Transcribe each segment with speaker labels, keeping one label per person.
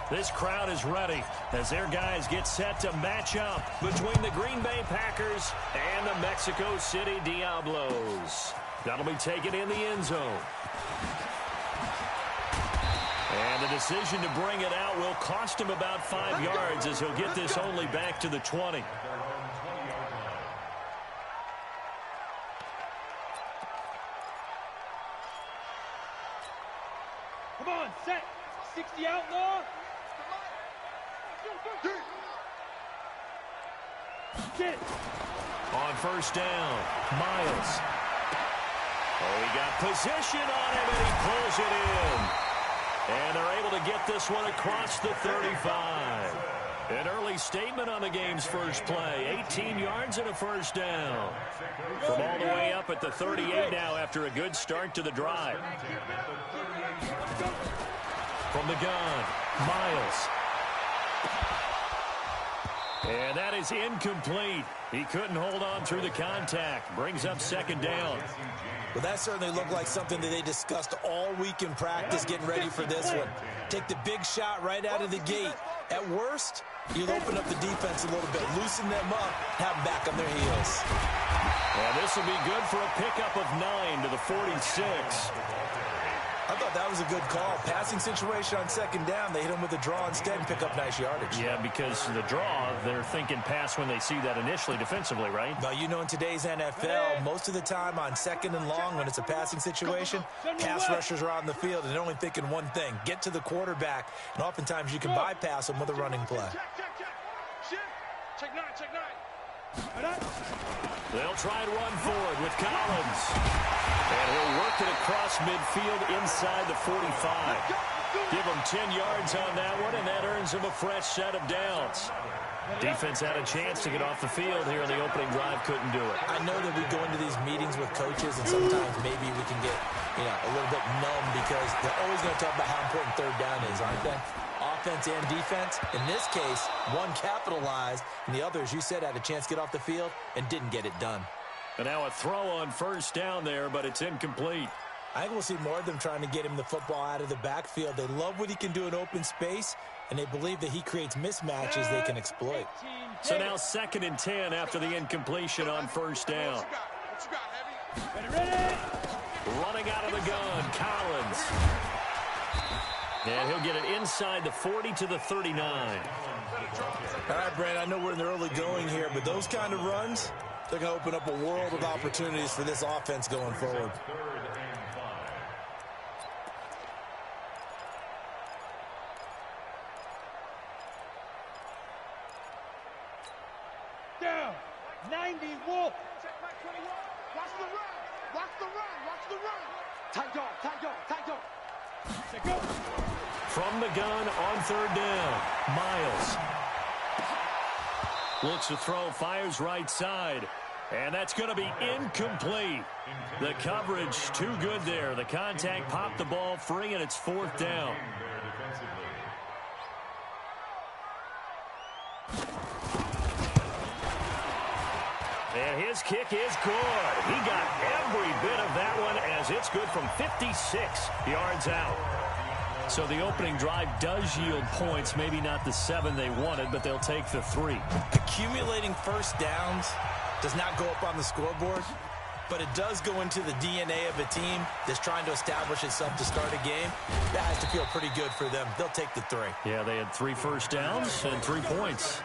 Speaker 1: This crowd is ready as their guys get set to match up between the Green Bay Packers and the Mexico City Diablos. That'll be taken in the end zone. And the decision to bring it out will cost him about 5 yards as he'll get this only back to the 20.
Speaker 2: Come on, set. 60 outlaw. Get.
Speaker 1: On first down, Miles. Oh, he got position on him, and he pulls it in. And they're able to get this one across the 35. An early statement on the game's first play. 18 yards and a first down. From all the way up at the 38 now after a good start to the drive. From the gun, Miles. And that is incomplete. He couldn't hold on through the contact. Brings up second down.
Speaker 3: Well, that certainly looked like something that they discussed all week in practice getting ready for this one. Take the big shot right out of the gate. At worst, you'll open up the defense a little bit, loosen them up, have them back on their heels.
Speaker 1: And this will be good for a pickup of 9 to the 46.
Speaker 3: I thought that was a good call. Passing situation on second down, they hit him with a draw instead and pick up nice yardage.
Speaker 1: Yeah, because the draw, they're thinking pass when they see that initially defensively, right?
Speaker 3: Well, you know, in today's NFL, most of the time on second and long, when it's a passing situation, pass rushers are on the field and they're only thinking one thing, get to the quarterback. And oftentimes you can bypass them with a running play.
Speaker 2: Check nine.
Speaker 1: They'll try and run forward with Collins. And he'll work it across midfield inside the 45. Give him 10 yards on that one, and that earns him a fresh set of downs. Defense had a chance to get off the field here in the opening drive, couldn't do it.
Speaker 3: I know that we go into these meetings with coaches, and sometimes maybe we can get, a little bit numb because they're always going to talk about how important third down is, aren't they? Offense and defense. In this case, one capitalized, and the other, as you said, had a chance to get off the field and didn't get it done.
Speaker 1: And now a throw on first down there, but it's incomplete.
Speaker 3: I think we'll see more of them trying to get him the football out of the backfield. They love what he can do in open space, and they believe that he creates mismatches they can exploit.
Speaker 1: So now 2nd and 10 after the incompletion on first down. Running out of the gun, Collins. And he'll get it inside the 40 to the 39.
Speaker 3: All right, Brand, I know we're in the early going here, but those kind of runs, they're going to open up a world of opportunities for this offense going forward.
Speaker 2: Down. 90 Wolf. Check back 21. Watch the run. Watch the run. Watch the run. Tight dog. Tight dog. Tight dog. Set go.
Speaker 1: From the gun on third down, Miles. Looks to throw, fires right side. And that's going to be incomplete. The coverage too good there. The contact popped the ball free, and it's 4th down. And his kick is good. He got every bit of that one as it's good from 56 yards out. So the opening drive does yield points, maybe not the 7 they wanted, but they'll take the 3.
Speaker 3: Accumulating first downs does not go up on the scoreboard, but it does go into the DNA of a team that's trying to establish itself to start a game. That has to feel pretty good for them. They'll take the 3.
Speaker 1: Yeah, they had 3 first downs and 3 points.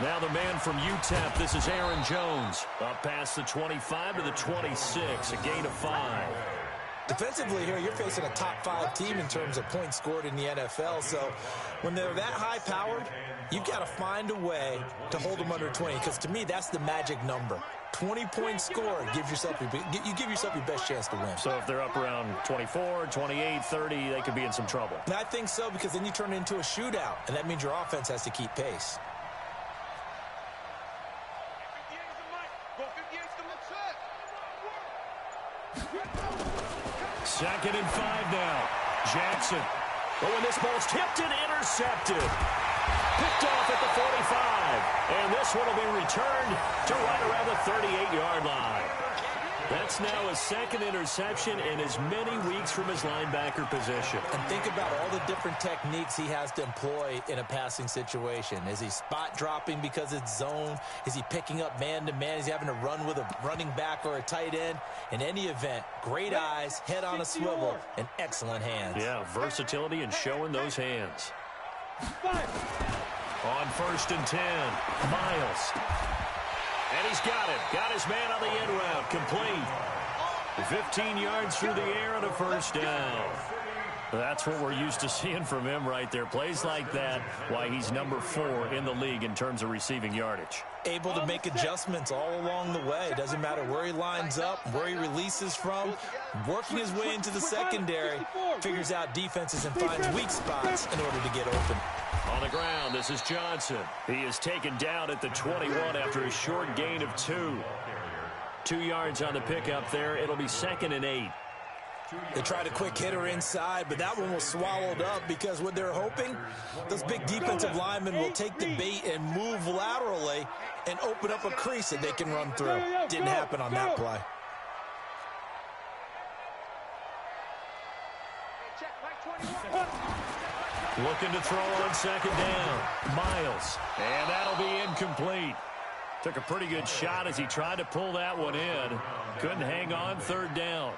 Speaker 1: Now the man from UTEP, this is Aaron Jones. Up past the 25 to the 26, a gain of 5.
Speaker 3: Defensively here, you're facing a top 5 team in terms of points scored in the NFL. So when they're that high-powered, you've got to find a way to hold them under 20. Because to me, that's the magic number. 20-point score gives yourself you give yourself your best chance to win.
Speaker 1: So if they're up around 24, 28, 30, they could be in some trouble.
Speaker 3: And I think so, because then you turn it into a shootout, and that means your offense has to keep pace.
Speaker 1: Second and 5 now. Jackson. But when this ball's tipped and intercepted. Picked off at the 45. And this one will be returned to right around the 38-yard line. That's now his second interception in as many weeks from his linebacker position.
Speaker 3: And think about all the different techniques he has to employ in a passing situation. Is he spot dropping because it's zone? Is he picking up man-to-man? Is he having to run with a running back or a tight end? In any event, great eyes, head on a swivel, and excellent hands.
Speaker 1: Yeah, versatility and showing those hands. On 1st and 10, Miles. And he's got it. Got his man on the end route. Complete. 15 yards through the air and a first down. That's what we're used to seeing from him right there. Plays like that, why he's number 4 in the league in terms of receiving yardage.
Speaker 3: Able to make adjustments all along the way. Doesn't matter where he lines up, where he releases from. Working his way into the secondary. Figures out defenses and finds weak spots in order to get open.
Speaker 1: On the ground, this is Johnson. He is taken down at the 21 after a short gain of 2. 2 yards on the pickup there. It'll be 2nd and 8.
Speaker 3: They tried a quick hitter inside, but that one was swallowed up because what they're hoping, those big defensive linemen will take the bait and move laterally and open up a crease that they can run through. Didn't happen on that play.
Speaker 1: Looking to throw on 2nd down. Miles. And that'll be incomplete. Took a pretty good shot as he tried to pull that one in. Couldn't hang on 3rd down.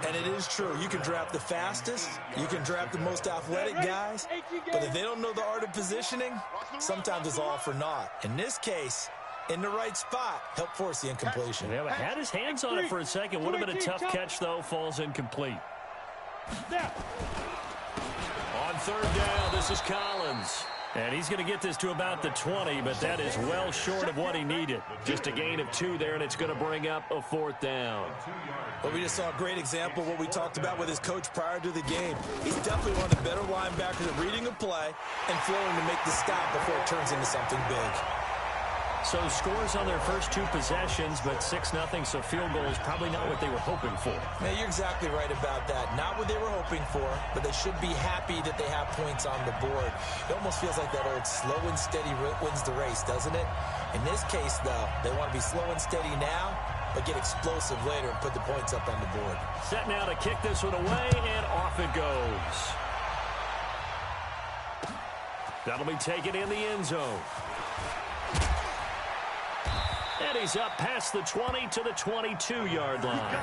Speaker 3: And it is true. You can draft the fastest. You can draft the most athletic guys. But if they don't know the art of positioning, sometimes it's all for naught. In this case, in the right spot, help force the incompletion.
Speaker 1: Yeah, but had his hands on it for a second. Would have been a tough catch, though. Falls incomplete. On 3rd down, this is Collins. And he's going to get this to about the 20, but that is well short of what he needed. Just a gain of 2 there, and it's going to bring up a 4th down.
Speaker 3: Well, we just saw a great example of what we talked about with his coach prior to the game. He's definitely one of the better linebackers at reading a play and flowing to make the stop before it turns into something big.
Speaker 1: So scores on their first 2 possessions, but 6-0, so field goal is probably not what they were hoping for.
Speaker 3: Yeah, you're exactly right about that. Not what they were hoping for, but they should be happy that they have points on the board. It almost feels like that old slow and steady wins the race, doesn't it? In this case, though, they want to be slow and steady now, but get explosive later and put the points up on the board.
Speaker 1: Set now to kick this one away, and off it goes. That'll be taken in the end zone. And he's up past the 20 to the 22-yard line.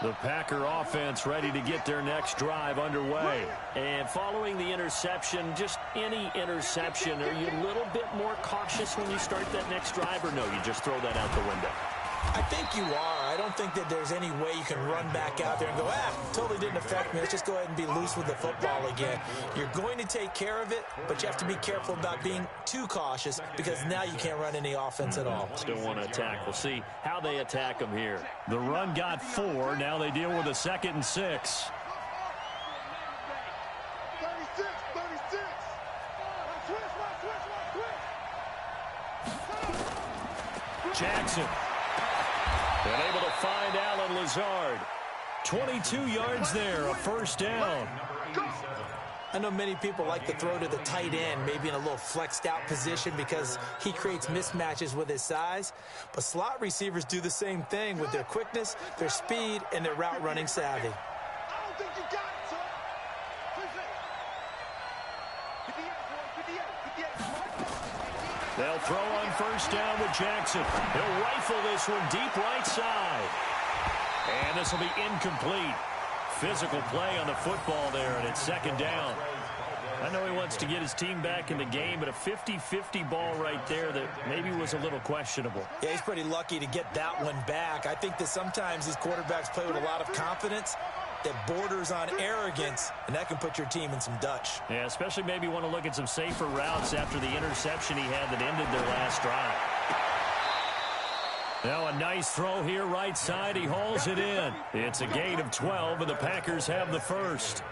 Speaker 1: The Packer offense ready to get their next drive underway. And following the interception, just any interception, are you a little bit more cautious when you start that next drive, or no, you just throw that out the window?
Speaker 3: I think you are. I don't think that there's any way you can run back out there and go, totally didn't affect me. Let's just go ahead and be loose with the football again. You're going to take care of it, but you have to be careful about being too cautious because now you can't run any offense at all.
Speaker 1: Still want to attack. We'll see how they attack them here. The run got 4. Now they deal with a 2nd and 6.
Speaker 2: 36.
Speaker 1: Jackson. And able to find Alan Lazard. 22 yards there, a first down.
Speaker 3: I know many people like to throw to the tight end, maybe in a little flexed out position because he creates mismatches with his size. But slot receivers do the same thing with their quickness, their speed, and their route running savvy.
Speaker 2: I don't think you got it, son.
Speaker 1: They'll throw on first down with Jackson. He'll rifle this one deep right side. And this will be incomplete. Physical play on the football there, and it's 2nd down. I know he wants to get his team back in the game, but a 50-50 ball right there that maybe was a little questionable.
Speaker 3: Yeah, he's pretty lucky to get that one back. I think that sometimes these quarterbacks play with a lot of confidence, that borders on arrogance, and that can put your team in some Dutch.
Speaker 1: Yeah, especially maybe want to look at some safer routes after the interception he had that ended their last drive. Now a nice throw here right side. He hauls it in. It's a gain of 12, and the Packers have the first.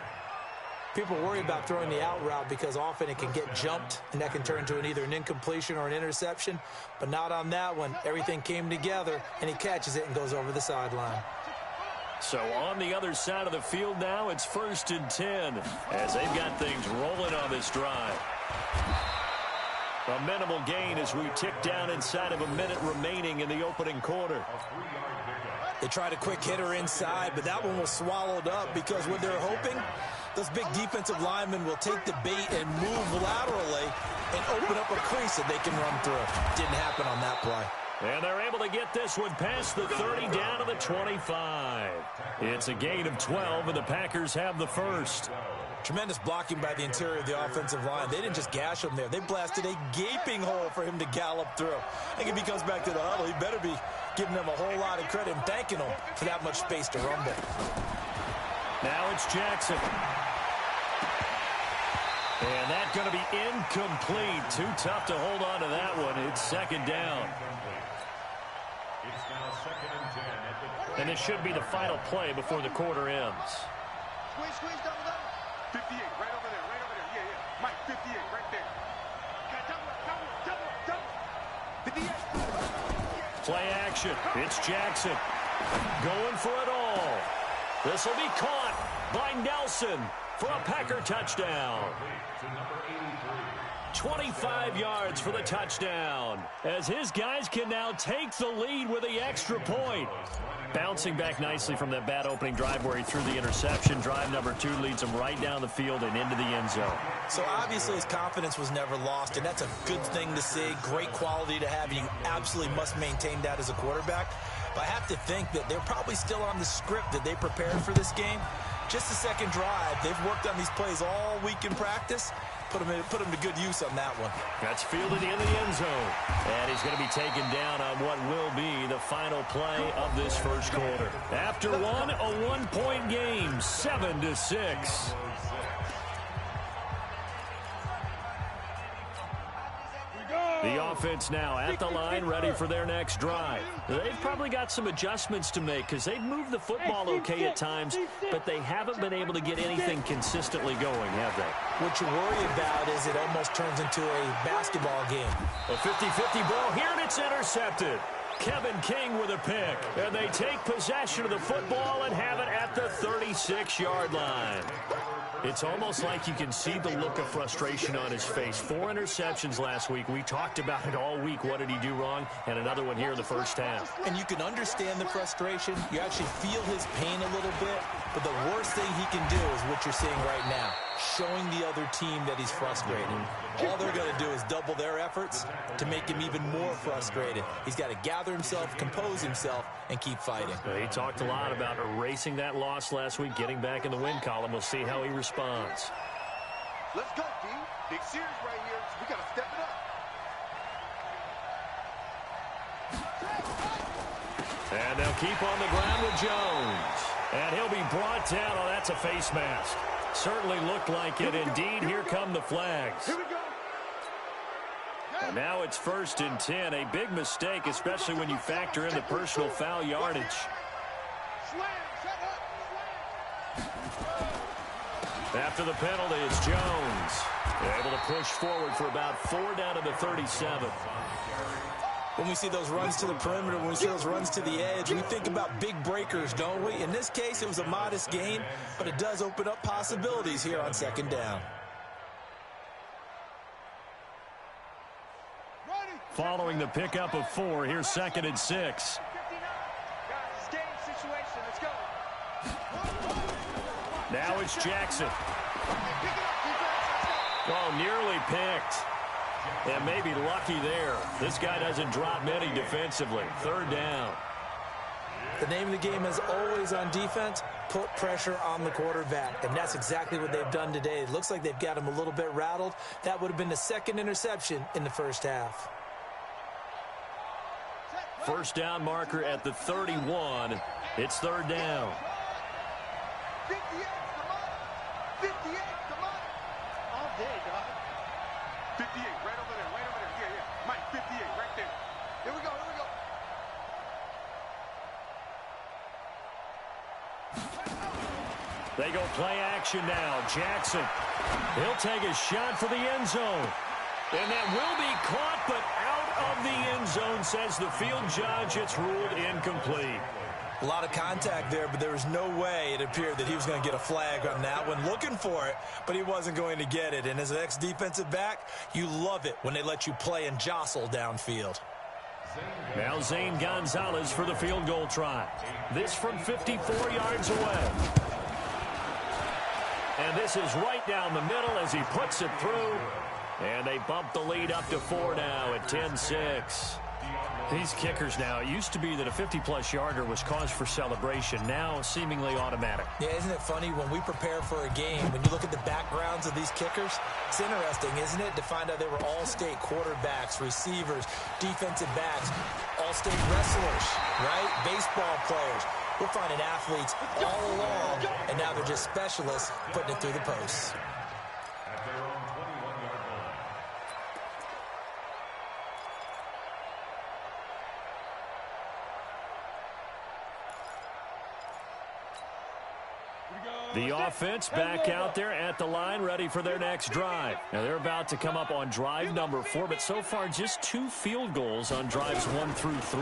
Speaker 3: People worry about throwing the out route because often it can get jumped, and that can turn into either an incompletion or an interception, but not on that one. Everything came together, and he catches it and goes over the sideline.
Speaker 1: So on the other side of the field now, it's 1st and 10 as they've got things rolling on this drive. A minimal gain as we tick down inside of a minute remaining in the opening quarter.
Speaker 3: They tried a quick hitter inside, but that one was swallowed up because what they're hoping, those big defensive linemen will take the bait and move laterally and open up a crease that they can run through. Didn't happen on that play.
Speaker 1: And they're able to get this one past the 30 down to the 25. It's a gain of 12, and the Packers have the first.
Speaker 3: Tremendous blocking by the interior of the offensive line. They didn't just gash him there. They blasted a gaping hole for him to gallop through. I think if he comes back to the huddle, he better be giving them a whole lot of credit and thanking them for that much space to rumble.
Speaker 1: Now it's Jackson. And that's going to be incomplete. Too tough to hold on to that one. It's 2nd down.
Speaker 4: It's now 2nd and 10.
Speaker 1: And this should be the final play before the quarter ends.
Speaker 2: Squeeze, double, double.
Speaker 5: 58, right over there. Yeah. Mike, 58, right there. Double. 58.
Speaker 1: Play action. It's Jackson. Going for it all. This will be caught by Nelson for a Packer touchdown. 25 yards for the touchdown, as his guys can now take the lead with the extra point. Bouncing back nicely from that bad opening drive where he threw the interception. Drive number 2 leads him right down the field and into the end zone.
Speaker 3: So obviously his confidence was never lost, and that's a good thing to see. Great quality to have. You absolutely must maintain that as a quarterback. But I have to think that they're probably still on the script that they prepared for this game. Just the second drive. They've worked on these plays all week in practice. Put him to good use on that one.
Speaker 1: That's fielded in the end zone. And he's going to be taken down on what will be the final play of this first quarter. After one, a 1-point game, 7-6. The offense now at the line, ready for their next drive. They've probably got some adjustments to make because they've moved the football okay at times, but they haven't been able to get anything consistently going, have they?
Speaker 3: What you worry about is it almost turns into a basketball game.
Speaker 1: A 50-50 ball here, and it's intercepted. Kevin King with a pick, and they take possession of the football and have it at the 36-yard line. It's almost like you can see the look of frustration on his face. 4 interceptions last week. We talked about it all week. What did he do wrong? And another one here in the first half.
Speaker 3: And you can understand the frustration. You actually feel his pain a little bit. But the worst thing he can do is what you're seeing right now, showing the other team that he's frustrated. All they're going to do is double their efforts to make him even more frustrated. He's got to gather himself, compose himself, and keep fighting.
Speaker 1: He talked a lot about erasing that loss last week, getting back in the win column. We'll see how he responds.
Speaker 5: Let's go, D. Big series right here. We got to step it up.
Speaker 1: And they'll keep on the ground with Jones. And he'll be brought down. Oh, that's a face mask. Certainly looked like it. Indeed, here come the flags.
Speaker 5: Here we go.
Speaker 1: And now it's 1st and 10. A big mistake, especially when you factor in the personal foul yardage. After the penalty, it's Jones. They're able to push forward for about 4 down to the 37.
Speaker 3: When we see those runs to the perimeter, when we see those runs to the edge, we think about big breakers, don't we? In this case, it was a modest gain, but it does open up possibilities here on 2nd down.
Speaker 1: Following the pickup of 4, here's 2nd and 6. Now it's Jackson. Oh, nearly picked. And maybe lucky there. This guy doesn't drop many defensively. 3rd down.
Speaker 3: The name of the game is always on defense, put pressure on the quarterback. And that's exactly what they've done today. It looks like they've got him a little bit rattled. That would have been the 2nd interception in the first half.
Speaker 1: First down marker at the 31. It's 3rd down.
Speaker 5: 58, come on. 58, come on.
Speaker 2: All day, dog.
Speaker 5: 58, right over there, right over there. Yeah, yeah. Mike, 58, right there. Here we go, here we go.
Speaker 1: They go play action now. Jackson, he'll take a shot for the end zone. And that will be caught, but out of the end zone, says the field judge. It's ruled incomplete.
Speaker 3: A lot of contact there, but there was no way it appeared that he was going to get a flag on that one. Looking for it, but he wasn't going to get it. And as an ex-defensive back, you love it when they let you play and jostle downfield.
Speaker 1: Now Zane Gonzalez for the field goal try. This from 54 yards away. And this is right down the middle as he puts it through. And they bump the lead up to 4 now at 10-6. These kickers now, it used to be that a 50-plus yarder was cause for celebration. Now seemingly automatic.
Speaker 3: Yeah, isn't it funny when we prepare for a game, when you look at the backgrounds of these kickers, it's interesting, isn't it, to find out they were all-state quarterbacks, receivers, defensive backs, all-state wrestlers, right? Baseball players. We're finding athletes all along, and now they're just specialists putting it through the posts.
Speaker 4: At their own 21-yard line.
Speaker 1: The offense back out there at the line, ready for their next drive. Now they're about to come up on drive number 4, but so far just 2 field goals on drives 1 through 3.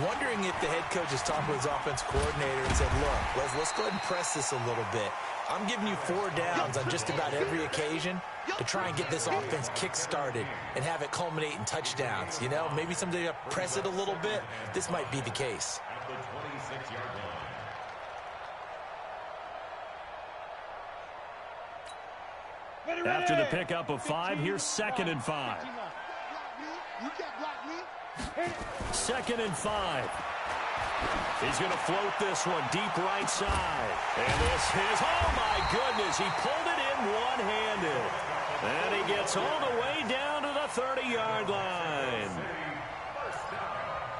Speaker 3: Wondering if the head coach has talked with his offense coordinator and said, look, let's go ahead and press this a little bit. I'm giving you 4 downs on just about every occasion to try and get this offense kick-started and have it culminate in touchdowns. You know, maybe someday I'll press it a little bit. This might be the case.
Speaker 4: At the 26-yard line.
Speaker 1: After the pickup of 5, here's 2nd and 5.
Speaker 2: You can't block me.
Speaker 1: 2nd and 5. He's going to float this one deep right side. And this is, oh my goodness, he pulled it in one-handed. And he gets all the way down to the 30-yard line.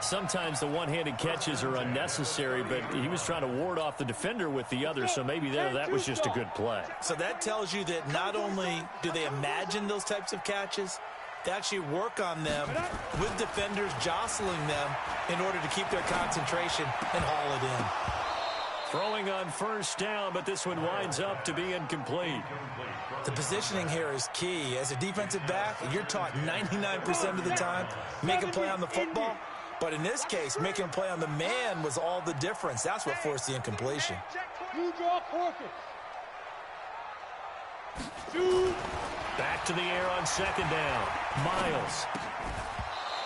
Speaker 1: Sometimes the one-handed catches are unnecessary, but he was trying to ward off the defender with the other, so maybe that was just a good play.
Speaker 3: So that tells you that not only do they imagine those types of catches, they actually work on them with defenders jostling them in order to keep their concentration and haul it in.
Speaker 1: Throwing on 1st down, but this one winds up to be incomplete.
Speaker 3: The positioning here is key. As a defensive back, you're taught 99% of the time, make a play on the football. But in this case, making a play on the man was all the difference. That's what forced the incompletion.
Speaker 2: You draw quarter.
Speaker 1: Back to the air on 2nd down. Miles.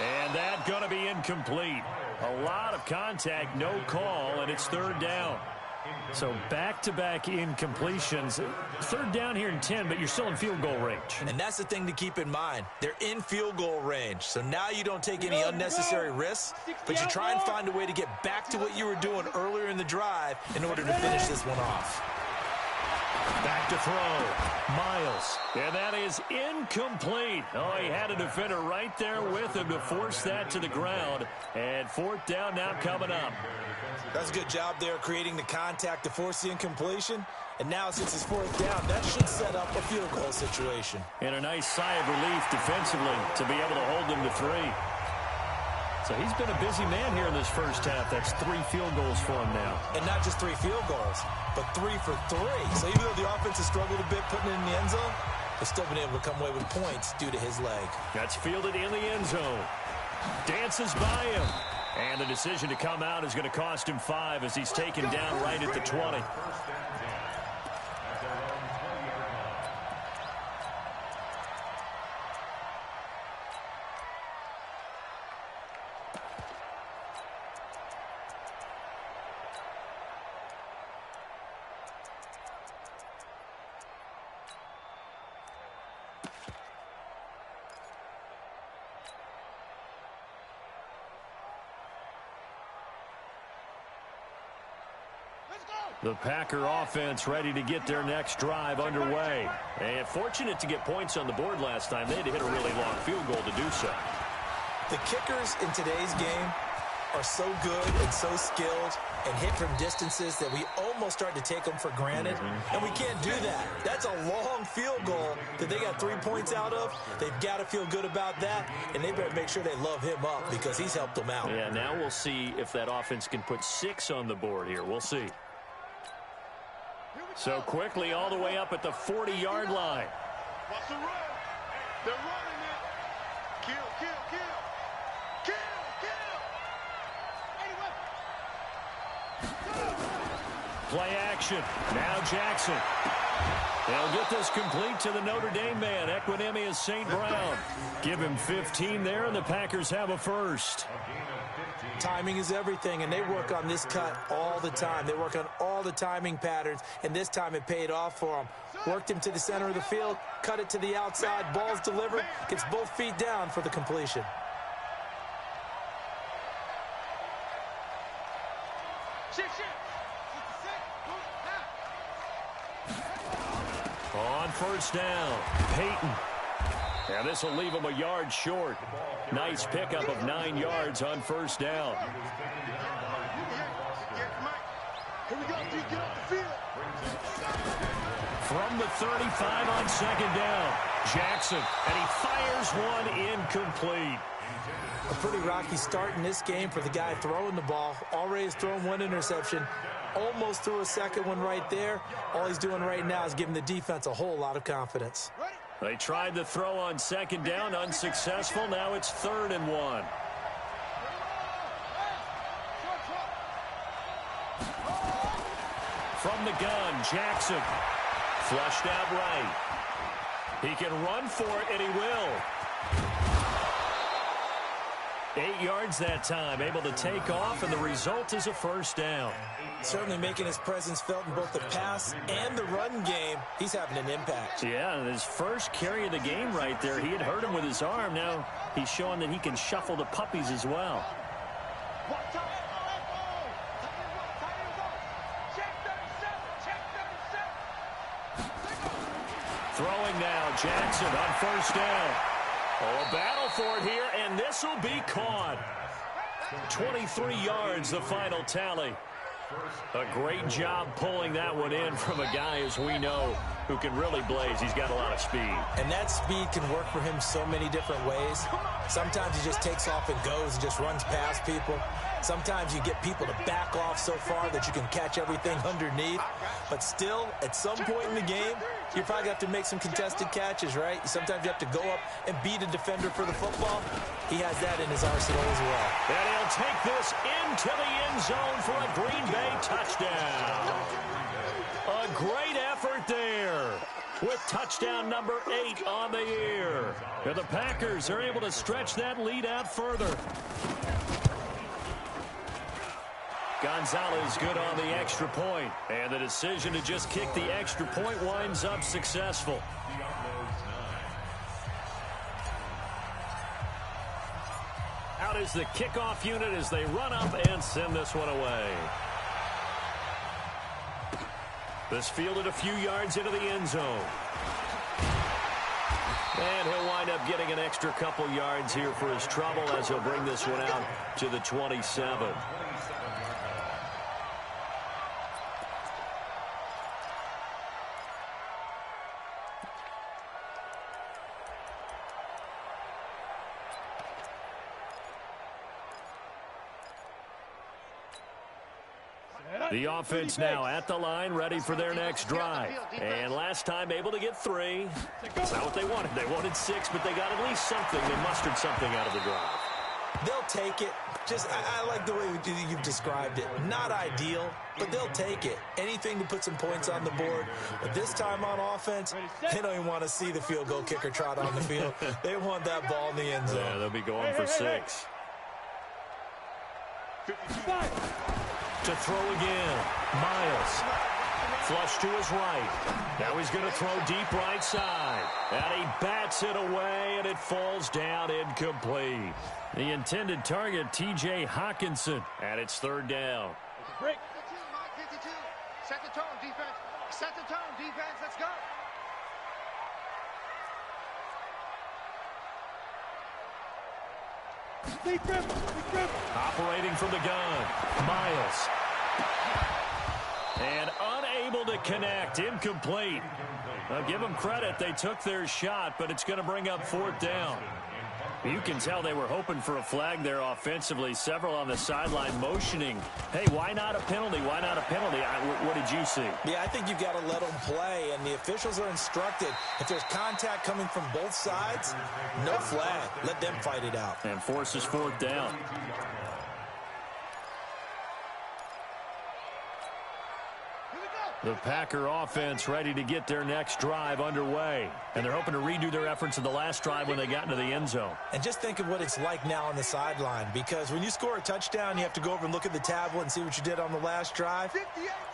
Speaker 1: And that going to be incomplete. A lot of contact, no call, and it's 3rd down. So back-to-back incompletions. 3rd down here in 10, but you're still in field goal range.
Speaker 3: And that's the thing to keep in mind. They're in field goal range. So now you don't take any unnecessary risks, but you try and find a way to get back to what you were doing earlier in the drive in order to finish this one off.
Speaker 1: Back to throw. Miles. And that is incomplete. Oh, he had a defender right there with him to force that to the ground. And 4th down now coming up.
Speaker 3: That's a good job there creating the contact to force the incompletion. And now since it's 4th down, that should set up a field goal situation.
Speaker 1: And a nice sigh of relief defensively to be able to hold them to 3. So he's been a busy man here in this first half. That's 3 field goals for him now.
Speaker 3: And not just 3 field goals, but 3 for 3. So even though the offense has struggled a bit putting it in the end zone, they've still been able to come away with points due to his leg.
Speaker 1: That's fielded in the end zone. Dances by him. And the decision to come out is going to cost him 5 as he's taken down right at the 20. The Packer offense ready to get their next drive underway. And fortunate to get points on the board last time. They had to hit a really long field goal to do so.
Speaker 3: The kickers in today's game are so good and so skilled and hit from distances that we almost start to take them for granted, and we can't do that. That's a long field goal that they got 3 points out of. They've got to feel good about that, and they better make sure they love him up because he's helped them out.
Speaker 1: Yeah, now we'll see if that offense can put 6 on the board here. We'll see. So quickly all the way up at the 40-yard line.
Speaker 5: What's the run? They're running it. Kill, kill, kill. Kill, kill.
Speaker 1: Play action. Now Jackson. They'll get this complete to the Notre Dame man, Equinemius St. Brown. Give him 15 there, and the Packers have a first.
Speaker 3: Timing is everything, and they work on this cut all the time. They work on all the timing patterns, and this time it paid off for them. Worked him to the center of the field, cut it to the outside, ball's delivered, gets both feet down for the completion.
Speaker 1: On first down, Peyton. And this will leave him a yard short. Nice pickup of 9 yards on first down.
Speaker 5: Here we go, D. Get off the field.
Speaker 1: From the 35 on second down, Jackson. And he fires one incomplete.
Speaker 3: A pretty rocky start in this game for the guy throwing the ball. Already has thrown 1 interception. Almost threw a second one right there. All he's doing right now is giving the defense a whole lot of confidence.
Speaker 1: They tried the throw on second down, unsuccessful. Now it's 3rd and 1. From the gun, Jackson. Flushed out right. He can run for it, and he will. 8 yards that time, able to take off, and the result is a first down.
Speaker 3: Certainly making his presence felt in both the pass and the run game. He's having an impact.
Speaker 1: Yeah, and his first carry of the game right there, he had hurt him with his arm. Now he's showing that he can shuffle the puppies as well. Throwing now, Jackson on first down. Oh, a battle for it here, and this will be caught. 23 yards, the final tally. A great job pulling that one in from a guy, as we know, who can really blaze. He's got a lot of speed.
Speaker 3: And that speed can work for him so many different ways. Sometimes he just takes off and goes and just runs past people. Sometimes you get people to back off so far that you can catch everything underneath. But still, at some point in the game, you probably have to make some contested catches, right? Sometimes you have to go up and beat a defender for the football. He has that in his arsenal as well.
Speaker 1: And he'll take this into the end zone for a Green Bay touchdown. A great effort there with touchdown number 8 on the year. And the Packers are able to stretch that lead out further. Gonzalez good on the extra point, and the decision to just kick the extra point winds up successful. Out is the kickoff unit as they run up and send this one away. This fielded a few yards into the end zone. And he'll wind up getting an extra couple yards here for his trouble as he'll bring this one out to the 27. The offense now at the line, ready for their next drive. And last time able to get 3. That's not what they wanted. They wanted 6, but they got at least something. They mustered something out of the drive.
Speaker 3: They'll take it. I like the way you've described it. Not ideal, but they'll take it. Anything to put some points on the board. But this time on offense, they don't even want to see the field goal kicker trot on the field. They want that ball in the end zone.
Speaker 1: Yeah, they'll be going for 6. To throw again, Miles. Flush to his right. Now he's going to throw deep right side. And he bats it away, and it falls down incomplete. The intended target, T.J. Hawkinson. And it's 3rd down.
Speaker 2: Break.
Speaker 5: 52. Set the tone, defense. Set the tone, defense. Let's go.
Speaker 1: Operating from the gun, Miles. And unable to connect, incomplete. I'll give them credit, they took their shot, but it's going to bring up 4th down. You can tell they were hoping for a flag there offensively. Several on the sideline motioning. Hey, why not a penalty? Why not a penalty? What did you see?
Speaker 3: Yeah, I think you've got to let them play, and the officials are instructed. If there's contact coming from both sides, no flag. Let them fight it out.
Speaker 1: And forces 4th down. The Packer offense ready to get their next drive underway. And they're hoping to redo their efforts in the last drive when they got into the end zone.
Speaker 3: And just think of what it's like now on the sideline, because when you score a touchdown, you have to go over and look at the tablet and see what you did on the last drive.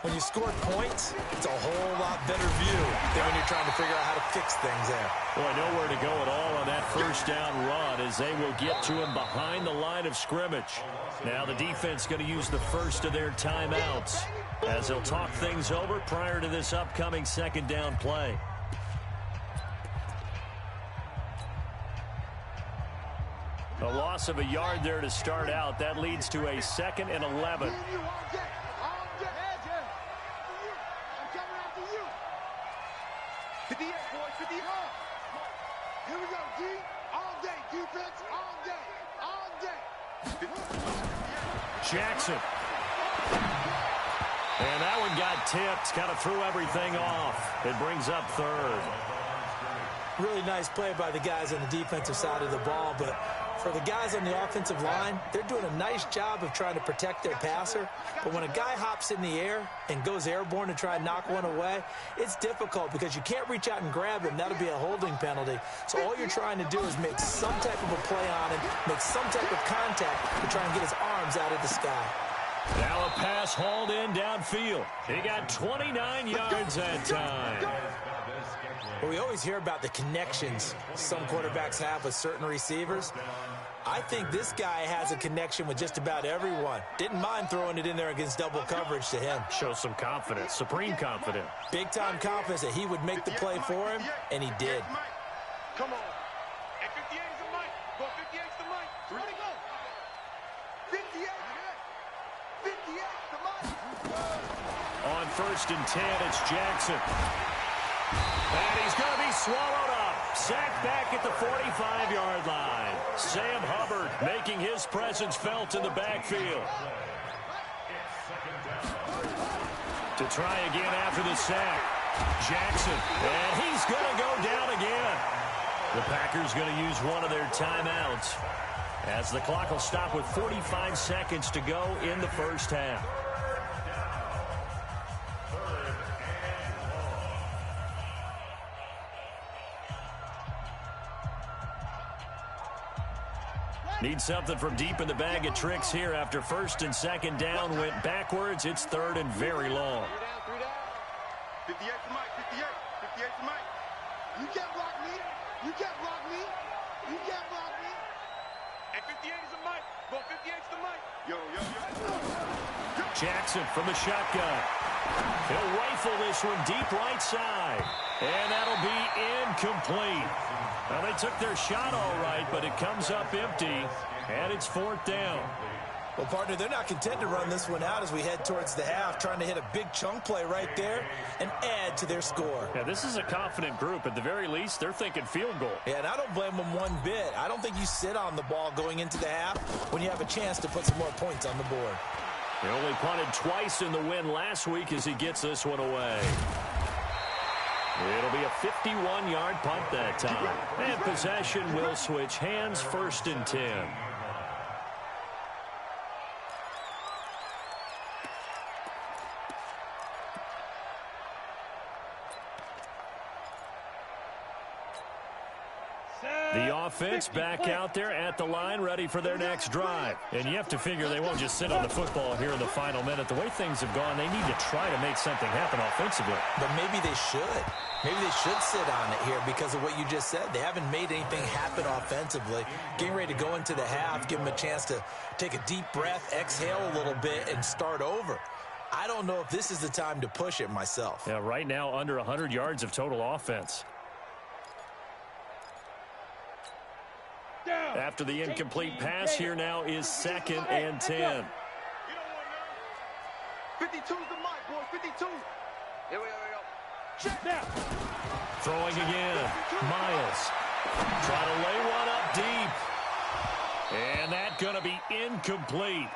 Speaker 3: When you score points, it's a whole lot better view than when you're trying to figure out how to fix things there.
Speaker 1: Boy, nowhere to go at all on that first down run as they will get to him behind the line of scrimmage. Now the defense going to use the first of their timeouts as they'll talk things over prior to this upcoming 2nd down play. A loss of a yard there to start out. That leads to a 2nd and 11.
Speaker 2: Here we go, D. All day, defense, all day, all day.
Speaker 1: Jackson. And that one got tipped, kind of threw everything off. It brings up 3rd.
Speaker 3: Really nice play by the guys on the defensive side of the ball, but for the guys on the offensive line, they're doing a nice job of trying to protect their passer. But when a guy hops in the air and goes airborne to try and knock one away, it's difficult because you can't reach out and grab him. That'll be a holding penalty. So all you're trying to do is make some type of a play on him, make some type of contact to try and get his arms out of the sky.
Speaker 1: Now a pass hauled in downfield. He got 29 yards that time.
Speaker 3: Well, we always hear about the connections some quarterbacks have with certain receivers. I think this guy has a connection with just about everyone. Didn't mind throwing it in there against double coverage to him.
Speaker 1: Shows some confidence, supreme confidence.
Speaker 3: Big-time confidence that he would make the play for him, and he did.
Speaker 5: Come on. And 58 is the mic. Well, 58 is the mic.
Speaker 2: Where'd he go? 58. 58 the mic.
Speaker 1: On 1st and 10, it's Jackson. And he's going to be swallowed up. Sacked back at the 45-yard line. Sam Hubbard making his presence felt in the backfield. To try again after the sack. Jackson. And he's going to go down again. The Packers going to use one of their timeouts as the clock will stop with 45 seconds to go in the first half. Need something from deep in the bag of tricks here after 1st and 2nd down went backwards. It's 3rd and very long.
Speaker 5: 58 to Mike, 58. 58 to Mike.
Speaker 2: You can't block me. You can't block me. You can't block me.
Speaker 5: And 58 is the Mike. Well, 58 is the Mike. Yo.
Speaker 1: Jackson from the shotgun. He'll rifle this one deep right side. And that'll be incomplete. Well, they took their shot all right, but it comes up empty, and it's 4th down.
Speaker 3: Well, partner, they're not content to run this one out as we head towards the half, trying to hit a big chunk play right there and add to their score.
Speaker 1: Yeah, this is a confident group. At the very least, they're thinking field goal.
Speaker 3: Yeah, and I don't blame them one bit. I don't think you sit on the ball going into the half when you have a chance to put some more points on the board.
Speaker 1: They only punted twice in the win last week as he gets this one away. It'll be a 51-yard punt that time. And possession will switch hands, 1st and 10. The offense back out there at the line, ready for their next drive. And you have to figure they won't just sit on the football here in the final minute. The way things have gone, they need to try to make something happen offensively.
Speaker 3: But maybe they should. Maybe they should sit on it here because of what you just said. They haven't made anything happen offensively. Getting ready to go into the half, give them a chance to take a deep breath, exhale a little bit, and start over. I don't know if this is the time to push it myself.
Speaker 1: Yeah, right now under 100 yards of total offense. After the incomplete pass, here now is 2nd and 10.
Speaker 5: 52's the mic, boys. 52. Here we go.
Speaker 2: Check now.
Speaker 1: Throwing again. Miles. Try to lay one up deep. And that's going to be incomplete.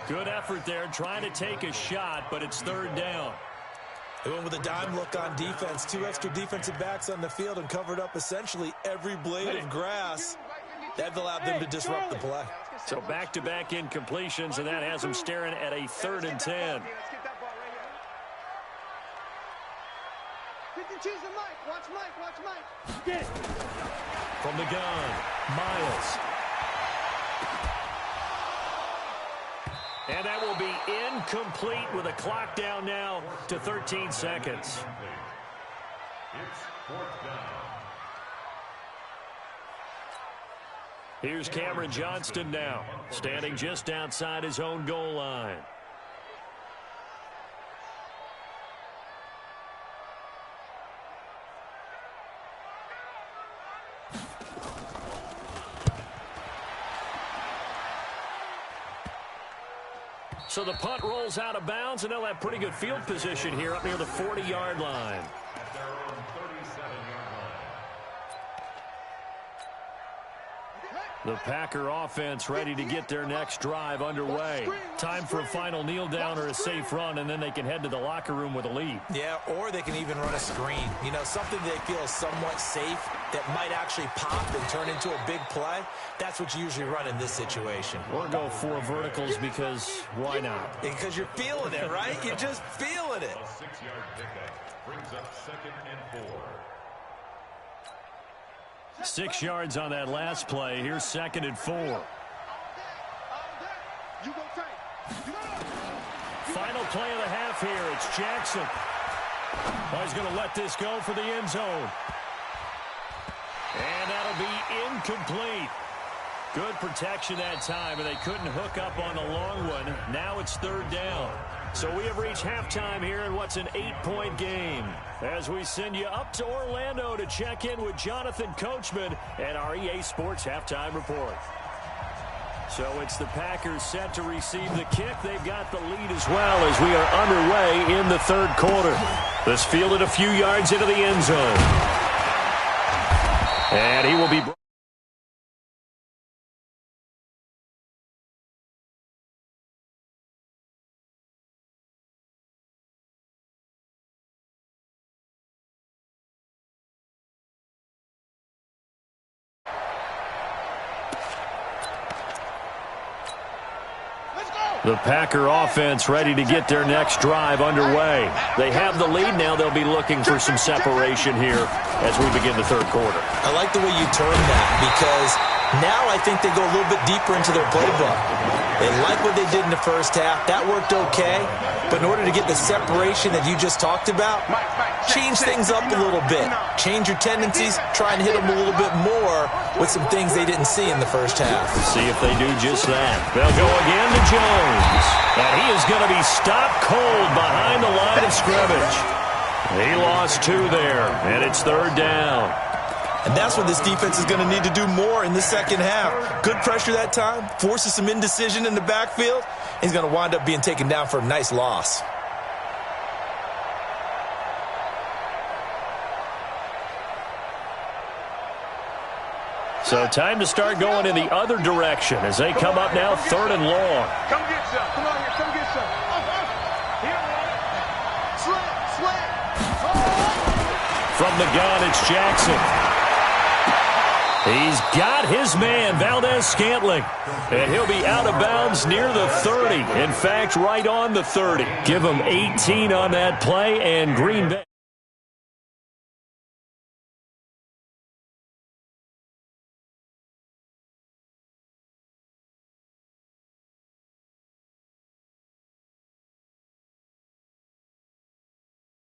Speaker 1: Good effort there, trying to take a shot, but it's 3rd down.
Speaker 3: They went with a dime look on defense. 2 extra defensive backs on the field and covered up essentially every blade of grass. That allowed them to disrupt the play.
Speaker 1: So back-to-back incompletions, and that has them staring at a 3rd and 10.
Speaker 2: 52's the mic. Watch Mike. Get it.
Speaker 1: From the gun, Miles. And that will be incomplete with a clock down now to 13 seconds.
Speaker 4: It's 4th down.
Speaker 1: Here's Cameron Johnston now, standing just outside his own goal line. So the punt rolls out of bounds, and they'll have pretty good field position here up near the 40-yard line.
Speaker 4: At their own 37-yard line.
Speaker 1: The Packer offense ready to get their next drive underway. Time for a final kneel down or a safe run, and then they can head to the locker room with a lead.
Speaker 3: Yeah, or they can even run a screen. You know, something they feel is somewhat safe that might actually pop and turn into a big play. That's what you usually run in this situation.
Speaker 1: Or go 4 verticals because why not?
Speaker 3: Because you're feeling it, right? You're just feeling it.
Speaker 4: A 6-yard pickup brings up 2nd and 4.
Speaker 1: 6 yards on that last play. Here's 2nd and 4. Final play of the half here. It's Jackson. Oh, he's going to let this go for the end zone. And that'll be incomplete. Good protection that time, and they couldn't hook up on the long one. Now it's 3rd down. So we have reached halftime here in what's an 8-point game. As we send you up to Orlando to check in with Jonathan Coachman and our EA Sports Halftime Report. So it's the Packers set to receive the kick. They've got the lead as well as we are underway in the 3rd quarter. This fielded a few yards into the end zone. And he will be... The Packer offense ready to get their next drive underway. They have the lead now. They'll be looking for some separation here as we begin the 3rd quarter.
Speaker 3: I like the way you term that because now I think they go a little bit deeper into their playbook. They like what they did in the first half. That worked okay. But in order to get the separation that you just talked about, change things up a little bit. Change your tendencies. Try and hit them a little bit more with some things they didn't see in the first half.
Speaker 1: See if they do just that. They'll go again to Jones. And he is going to be stopped cold behind the line of scrimmage. He lost 2 there, and it's 3rd down.
Speaker 3: And that's what this defense is going to need to do more in the second half. Good pressure that time, forces some indecision in the backfield. He's going to wind up being taken down for a nice loss.
Speaker 1: So time to start going in the other direction as they come up now 3rd and long.
Speaker 5: Come get some. Come on here. Come get some. Here. Slam.
Speaker 1: From the gun, it's Jackson. He's got his man, Valdez-Scantling. And he'll be out of bounds near the 30. In fact, right on the 30. Give him 18 on that play, and Green Bay.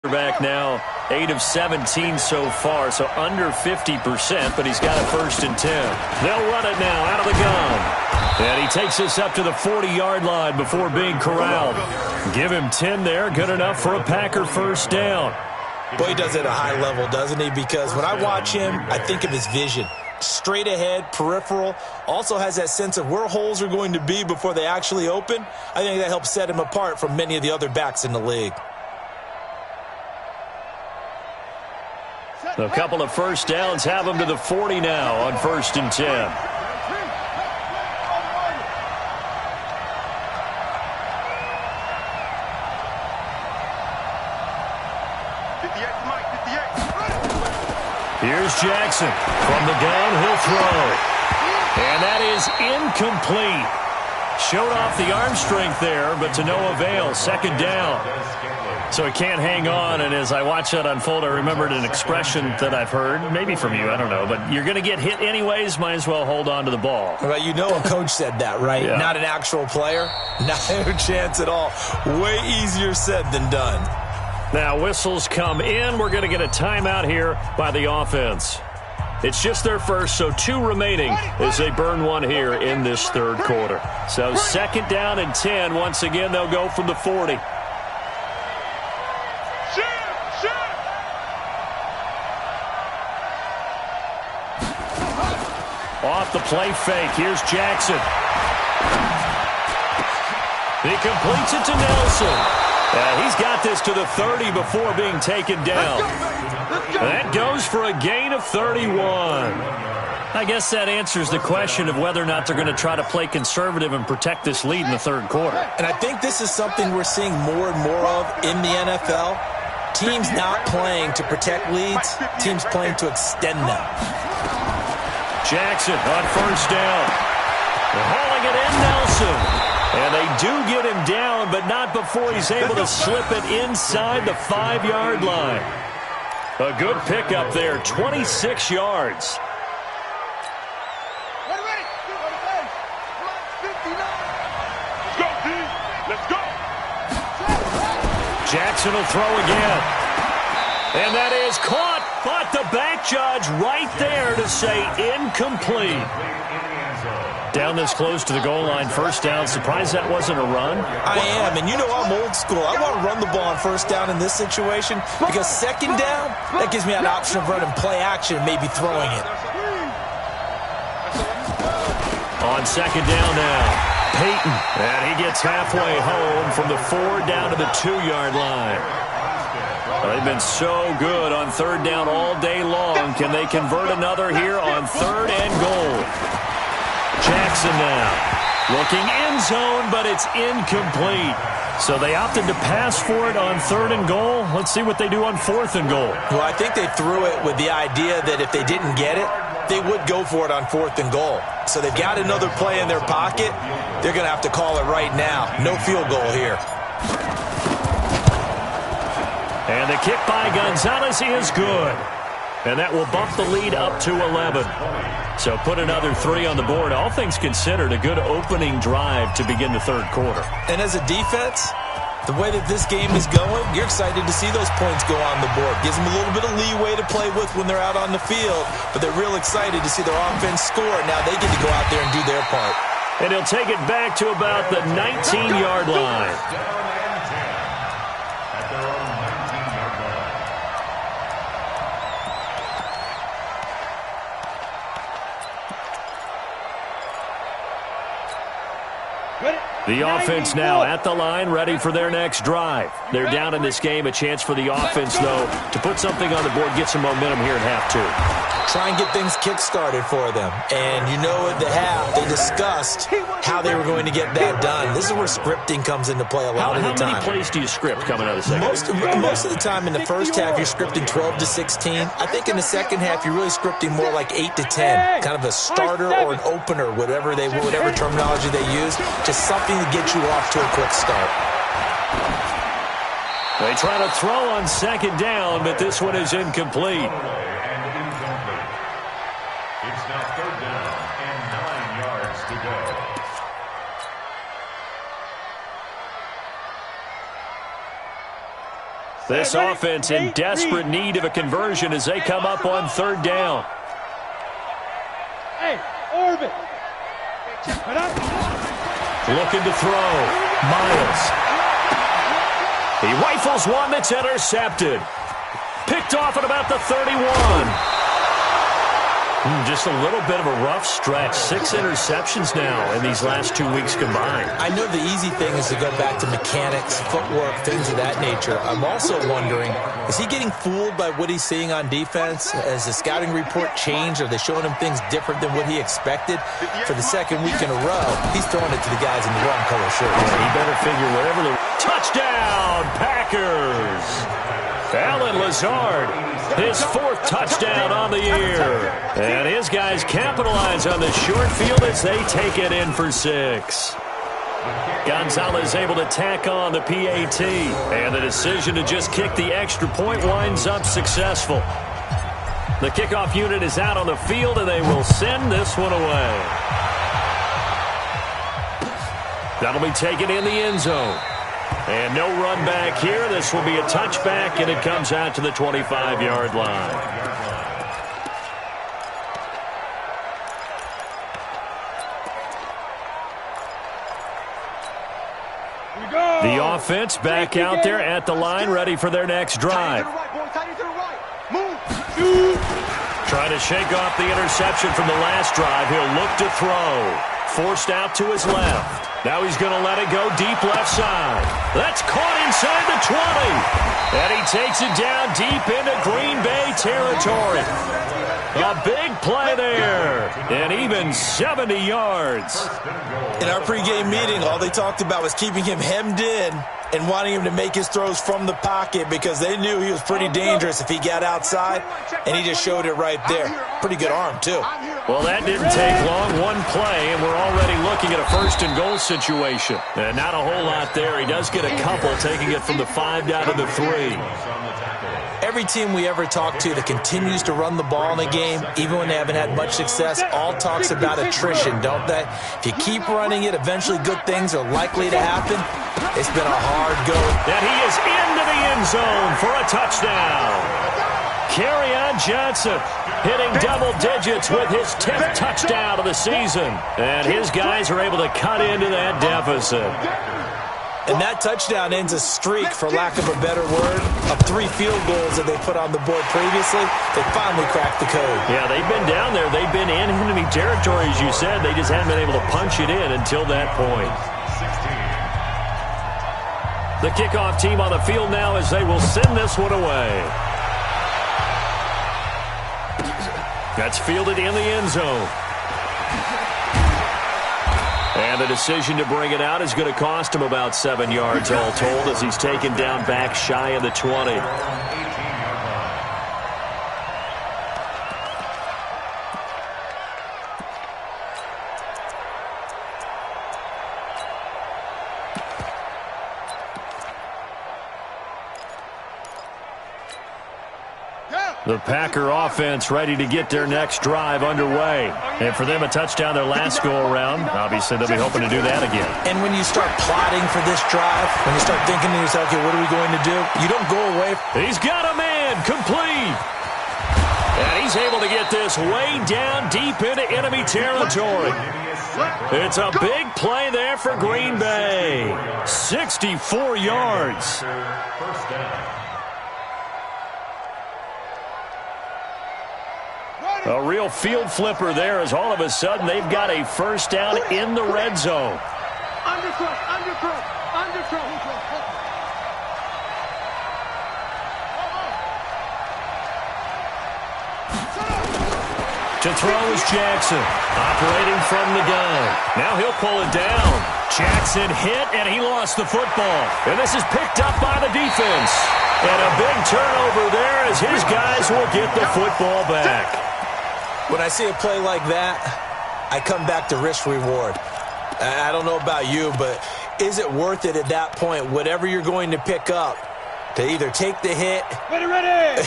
Speaker 1: Back now, 8 of 17 so far, so under 50%, but he's got a 1st and 10. They'll run it now out of the gun. And he takes us up to the 40-yard line before being corralled. Give him 10 there, good enough for a Packer 1st down.
Speaker 3: Boy, he does it at a high level, doesn't he? Because when I watch him, I think of his vision. straight ahead, peripheral, also has that sense of where holes are going to be before they actually open. I think that helps set him apart from many of the other backs in the league.
Speaker 1: A couple of first downs have him to the 40 now on 1st and 10. Here's Jackson. From the gun, he'll throw. And that is incomplete. Showed off the arm strength there, but to no avail. 2nd down. So he can't hang on, and as I watch that unfold, I remembered an expression that I've heard, maybe from you, I don't know, but you're going to get hit anyways, might as well hold on to the ball.
Speaker 3: Well, you know a coach said that, right?
Speaker 1: Yeah.
Speaker 3: Not an actual player. Not a chance at all. Way easier said than done.
Speaker 1: Now whistles come in. We're going to get a timeout here by the offense. It's just their first, so 2 remaining as they burn one here in this 3rd quarter. So 2nd down and 10. Once again, they'll go from the 40. Off the play fake. Here's Jackson. He completes it to Nelson. He's got this to the 30 before being taken down. That goes for a gain of 31. I guess that answers the question of whether or not they're going to try to play conservative and protect this lead in the 3rd quarter.
Speaker 3: And I think this is something we're seeing more and more of in the NFL. Teams not playing to protect leads, teams playing to extend them.
Speaker 1: Jackson on 1st down. They're hauling it in, Nelson. And they do get him down, but not before he's able to slip it inside the 5-yard line. A good pickup there, 26 yards. Jackson will throw again. And that is caught, but the back judge right there to say incomplete. Down this close to the goal line, 1st down. Surprised that wasn't a run?
Speaker 3: I am, and you know I'm old school. I want to run the ball on 1st down in this situation because 2nd down, that gives me an option of running play action and maybe throwing it.
Speaker 1: On 2nd down now, Peyton. And he gets halfway home from the 4 down to the 2-yard line. They've been so good on 3rd down all day long. Can they convert another here on 3rd and goal? Jackson now looking end zone, but it's incomplete. So they opted to pass for it on 3rd and goal. Let's see what they do on 4th and goal.
Speaker 3: Well, I think they threw it with the idea that if they didn't get it, they would go for it on 4th and goal. So they've got another play in their pocket. They're going to have to call it right now. No field goal here.
Speaker 1: And the kick by Gonzalez is good. And that will bump the lead up to 11. So put another 3 on the board. All things considered, a good opening drive to begin the 3rd quarter.
Speaker 3: And as a defense, the way that this game is going, you're excited to see those points go on the board. Gives them a little bit of leeway to play with when they're out on the field. But they're real excited to see their offense score. Now they get to go out there and do their part.
Speaker 1: And he'll take it back to about the 19-yard line. The offense now at the line, ready for their next drive. They're down in this game. A chance for the offense, though, to put something on the board, get some momentum here at half 2.
Speaker 3: Try and get things kick-started for them. And you know at the half, they discussed how they were going to get that done. This is where scripting comes into play a lot of the time.
Speaker 1: How many plays do you script coming out of the second?
Speaker 3: Most of the time in the first half, you're scripting 12 to 16. I think in the second half, you're really scripting more like 8 to 10. Kind of a starter or an opener, whatever terminology they use. Just something to get you off to a quick start.
Speaker 1: They try to throw on 2nd down, but this one is incomplete.
Speaker 4: It's now 3rd down and 9 yards to go.
Speaker 1: This offense in desperate need of a conversion as they come up on 3rd down.
Speaker 2: Hey, orbit.
Speaker 1: Looking to throw. Miles. He rifles one that's intercepted. Picked off at about the 31. Just a little bit of a rough stretch. 6 interceptions now in these last 2 weeks combined.
Speaker 3: I know the easy thing is to go back to mechanics, footwork, things of that nature. I'm also wondering, is he getting fooled by what he's seeing on defense? Has the scouting report changed? Are they showing him things different than what he expected? For the second week in a row, he's throwing it to the guys in the wrong color shirts.
Speaker 1: Yeah, he better figure whatever the... Touchdown, Packers! Allen Lazard, his 4th touchdown on the year. And his guys capitalize on the short field as they take it in for 6. Gonzalez able to tack on the PAT. And the decision to just kick the extra point winds up successful. The kickoff unit is out on the field, and they will send this one away. That'll be taken in the end zone. And no run back here. This will be a touchback, and it comes out to the 25-yard line. The offense back out there at the line, ready for their next drive. Trying to shake off the interception from the last drive. He'll look to throw. Forced out to his left. Now he's going to let it go deep left side. That's caught inside the 20. And he takes it down deep into Green Bay territory. A big play there. And even 70 yards.
Speaker 3: In our pregame meeting, all they talked about was keeping him hemmed in and wanting him to make his throws from the pocket because they knew he was pretty dangerous if he got outside, and he just showed it right there. Pretty good arm, too.
Speaker 1: Well, that didn't take long. One play, and we're already looking at a 1st and goal situation. And not a whole lot there. He does get a couple, taking it from the 5 down to the 3.
Speaker 3: Every team we ever talk to that continues to run the ball in a game, even when they haven't had much success, all talks about attrition, don't they? If you keep running it, eventually good things are likely to happen. It's been a hard go.
Speaker 1: And he is into the end zone for a touchdown. Kerryon Johnson hitting double digits with his 10th touchdown of the season. And his guys are able to cut into that deficit.
Speaker 3: And that touchdown ends a streak, for lack of a better word, of 3 field goals that they put on the board previously. They finally cracked the code.
Speaker 1: Yeah, they've been down there. They've been in enemy territory, as you said. They just haven't been able to punch it in until that point. The kickoff team on the field now as they will send this one away. That's fielded in the end zone. And the decision to bring it out is going to cost him about 7 yards all told as he's taken down back shy of the 20. The Packer offense ready to get their next drive underway. And for them, a touchdown their last go-around. Obviously, they'll be hoping to do that again.
Speaker 3: And when you start plotting for this drive, when you start thinking to yourself, okay, what are we going to do? You don't go away.
Speaker 1: He's got a man, complete. And he's able to get this way down deep into enemy territory. It's a big play there for Green Bay. 64 yards.
Speaker 4: First down.
Speaker 1: A real field flipper there as all of a sudden they've got a first down in the red zone. To throw is Jackson, operating from the gun. Now he'll pull it down. Jackson hit, and he lost the football. And this is picked up by the defense. And a big turnover there as his guys will get the football back.
Speaker 3: When I see a play like that, I come back to risk-reward. I don't know about you, but is it worth it at that point, whatever you're going to pick up, to either take the hit,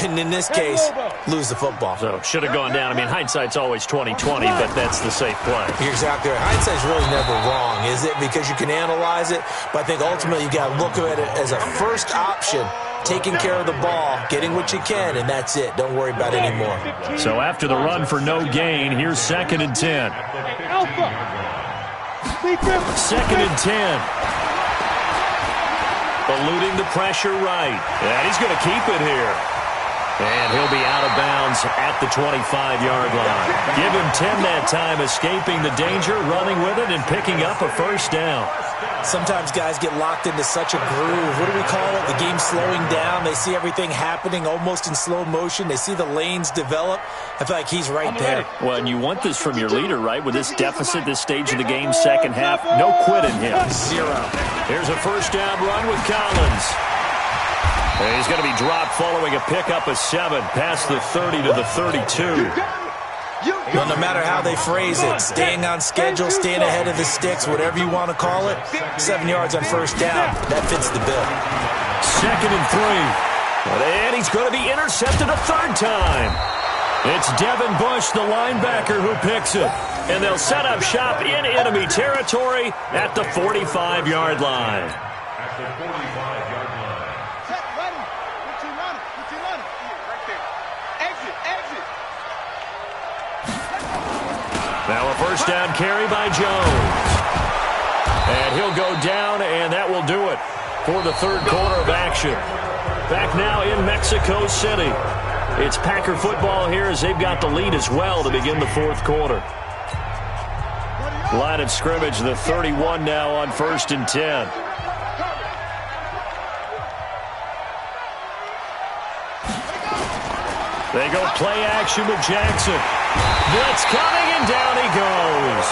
Speaker 3: and in this case, lose the football?
Speaker 1: So, should have gone down. I mean, hindsight's always 20/20, but that's the safe play.
Speaker 3: You're exactly right. Hindsight's really never wrong, is it? Because you can analyze it, but I think ultimately you got to look at it as a first option. Taking care of the ball, getting what you can, and that's it. Don't worry about it anymore.
Speaker 1: So after the run for no gain, here's 2nd and 10. 2nd and 10. Eluding the pressure right. And he's going to keep it here. And he'll be out of bounds at the 25-yard line. Give him 10 that time, escaping the danger, running with it, and picking up a first down.
Speaker 3: Sometimes guys get locked into such a groove. What do we call it? The game's slowing down. They see everything happening almost in slow motion. They see the lanes develop. I feel like he's right there.
Speaker 1: Well, and you want this from your leader, right? With this deficit, this stage of the game, second half, no quit in him.
Speaker 3: Zero.
Speaker 1: Here's a first down run with Collins. And he's going to be dropped following a pickup of 7 past the 30 to the 32.
Speaker 3: Well, no matter how they phrase it, staying on schedule, staying ahead of the sticks, whatever you want to call it, 7 yards on first down, that fits the bill.
Speaker 1: 2nd and 3. And he's going to be intercepted a third time. It's Devin Bush, the linebacker, who picks it. And they'll set up shop in enemy territory at the 45-yard line.
Speaker 4: At the 45-yard line.
Speaker 2: Set, ready. Get you running. Get you running. Yeah, right there. Exit, exit.
Speaker 1: Now a first down carry by Jones. And he'll go down, and that will do it for the third quarter of action. Back now in Mexico City. It's Packer football here as they've got the lead as well to begin the fourth quarter. Line of scrimmage, the 31 now on 1st and 10. They go play action with Jackson. Blitz coming, and down he goes.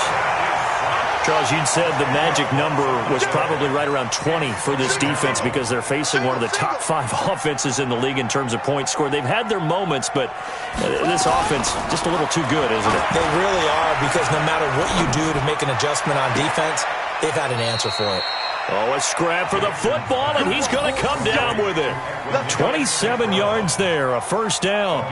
Speaker 1: Charles, you'd said the magic number was probably right around 20 for this defense because they're facing one of the top 5 offenses in the league in terms of points scored. They've had their moments, but this offense just a little too good, isn't it?
Speaker 3: They really are, because no matter what you do to make an adjustment on defense, they've had an answer for it.
Speaker 1: Oh, a scrap for the football, and he's going to come down with it. 27 yards there, a first down.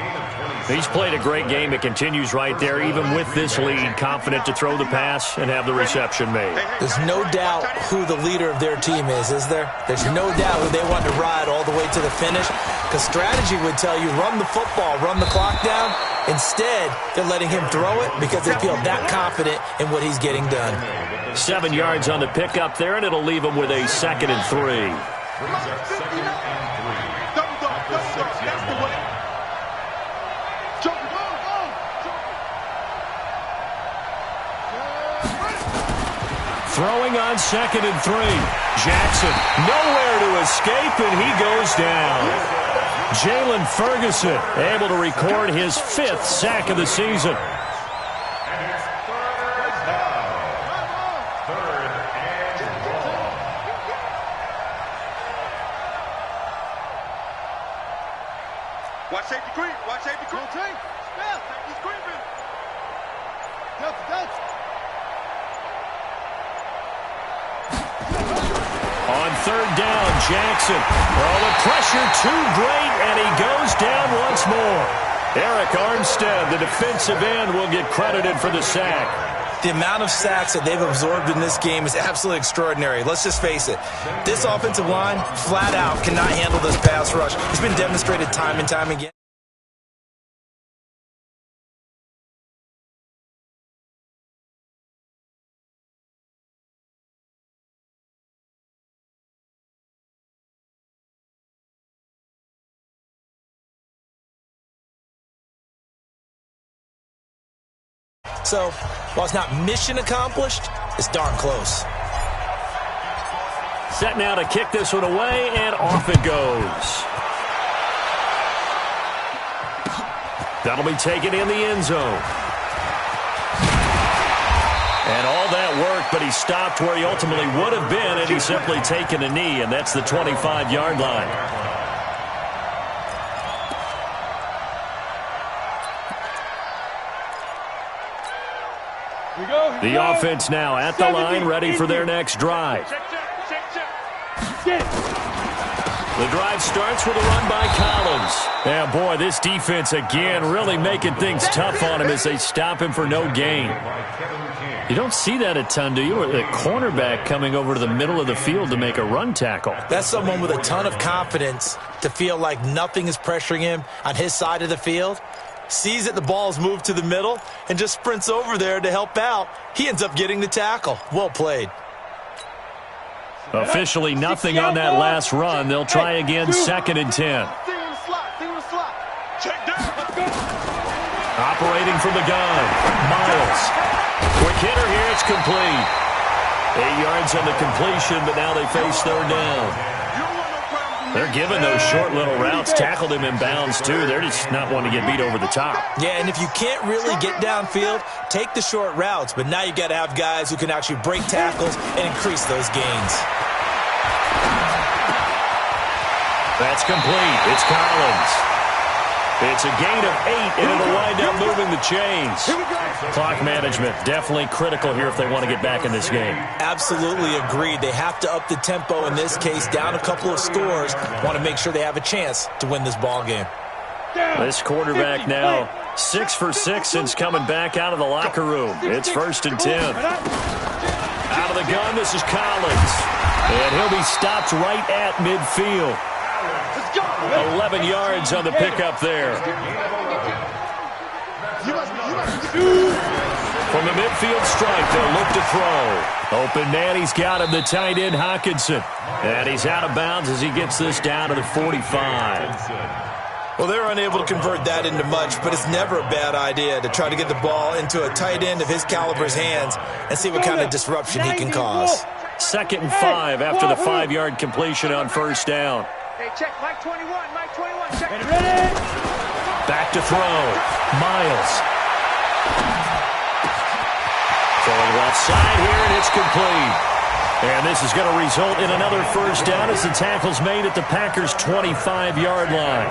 Speaker 1: He's played a great game. It continues right there, even with this lead, confident to throw the pass and have the reception made.
Speaker 3: There's no doubt who the leader of their team is there? There's no doubt who they want to ride all the way to the finish, because strategy would tell you run the football, run the clock down. Instead, they're letting him throw it because they feel that confident in what he's getting done.
Speaker 1: 7 yards on the pickup there, and it'll leave him with a 2nd and 3.
Speaker 4: Brings up 2nd and 3. At the 6-yard line.
Speaker 1: Throwing on 2nd and 3. Jackson nowhere to escape, and he goes down. Jalen Ferguson able to record his 5th sack of the season.
Speaker 4: And it's 3rd down. 3rd and long.
Speaker 5: Watch safety creep. Watch safety creep.
Speaker 2: Spell.
Speaker 5: He's creeping.
Speaker 2: That's.
Speaker 1: On 3rd down, Jackson. Oh, the pressure too great, and he goes down once more. Eric Armstead, the defensive end, will get credited for the sack.
Speaker 3: The amount of sacks that they've absorbed in this game is absolutely extraordinary. Let's just face it. This offensive line, flat out, cannot handle this pass rush. It's been demonstrated time and time again. So, while it's not mission accomplished, it's darn close.
Speaker 1: Set now to kick this one away, and off it goes. That'll be taken in the end zone. And all that work, but he stopped where he ultimately would have been, and he's simply taken a knee, and that's the 25-yard line. The offense now at the line, ready for their next drive. The drive starts with a run by Collins. Yeah, boy, this defense again really making things tough on him as they stop him for no gain. You don't see that a ton, do you? The cornerback coming over to the middle of the field to make a run tackle.
Speaker 3: That's someone with a ton of confidence to feel like nothing is pressuring him on his side of the field. Sees that the ball's moved to the middle and just sprints over there to help out. He ends up getting the tackle. Well played.
Speaker 1: Officially nothing on that last run. They'll try again, 2nd and 10.
Speaker 2: Stay on the slot.
Speaker 1: Operating from the gun, Miles. Quick hitter here, it's complete. 8 yards on the completion, but now they face third down. They're giving those short little routes, tackled him in bounds too. They're just not wanting to get beat over the top.
Speaker 3: Yeah, and if you can't really get downfield, take the short routes. But now you got to have guys who can actually break tackles and increase those gains.
Speaker 1: That's complete. It's Collins. It's a gain of 8, and it'll wind up moving the chains. Clock management definitely critical here if they want to get back in this game.
Speaker 3: Absolutely agreed. They have to up the tempo in this case, down a couple of scores. Want to make sure they have a chance to win this ball game.
Speaker 1: This quarterback now 6 for 6 since coming back out of the locker room. It's 1st and 10. Out of the gun, this is Collins. And he'll be stopped right at midfield. 11 yards on the pickup there. From the midfield stripe, they'll look to throw. Open man, he's got him, the tight end, Hockenson. And he's out of bounds as he gets this down to the 45.
Speaker 3: Well, they're unable to convert that into much, but it's never a bad idea to try to get the ball into a tight end of his caliber's hands and see what kind of disruption he can cause.
Speaker 1: 2nd and 5 after the 5-yard completion on 1st down.
Speaker 2: Hey, check, Mike 21, Mike 21, check. Ready?
Speaker 1: Back to throw. Miles. Throwing left side here, and it's complete. And this is going to result in another 1st down as the tackle's made at the Packers' 25-yard line.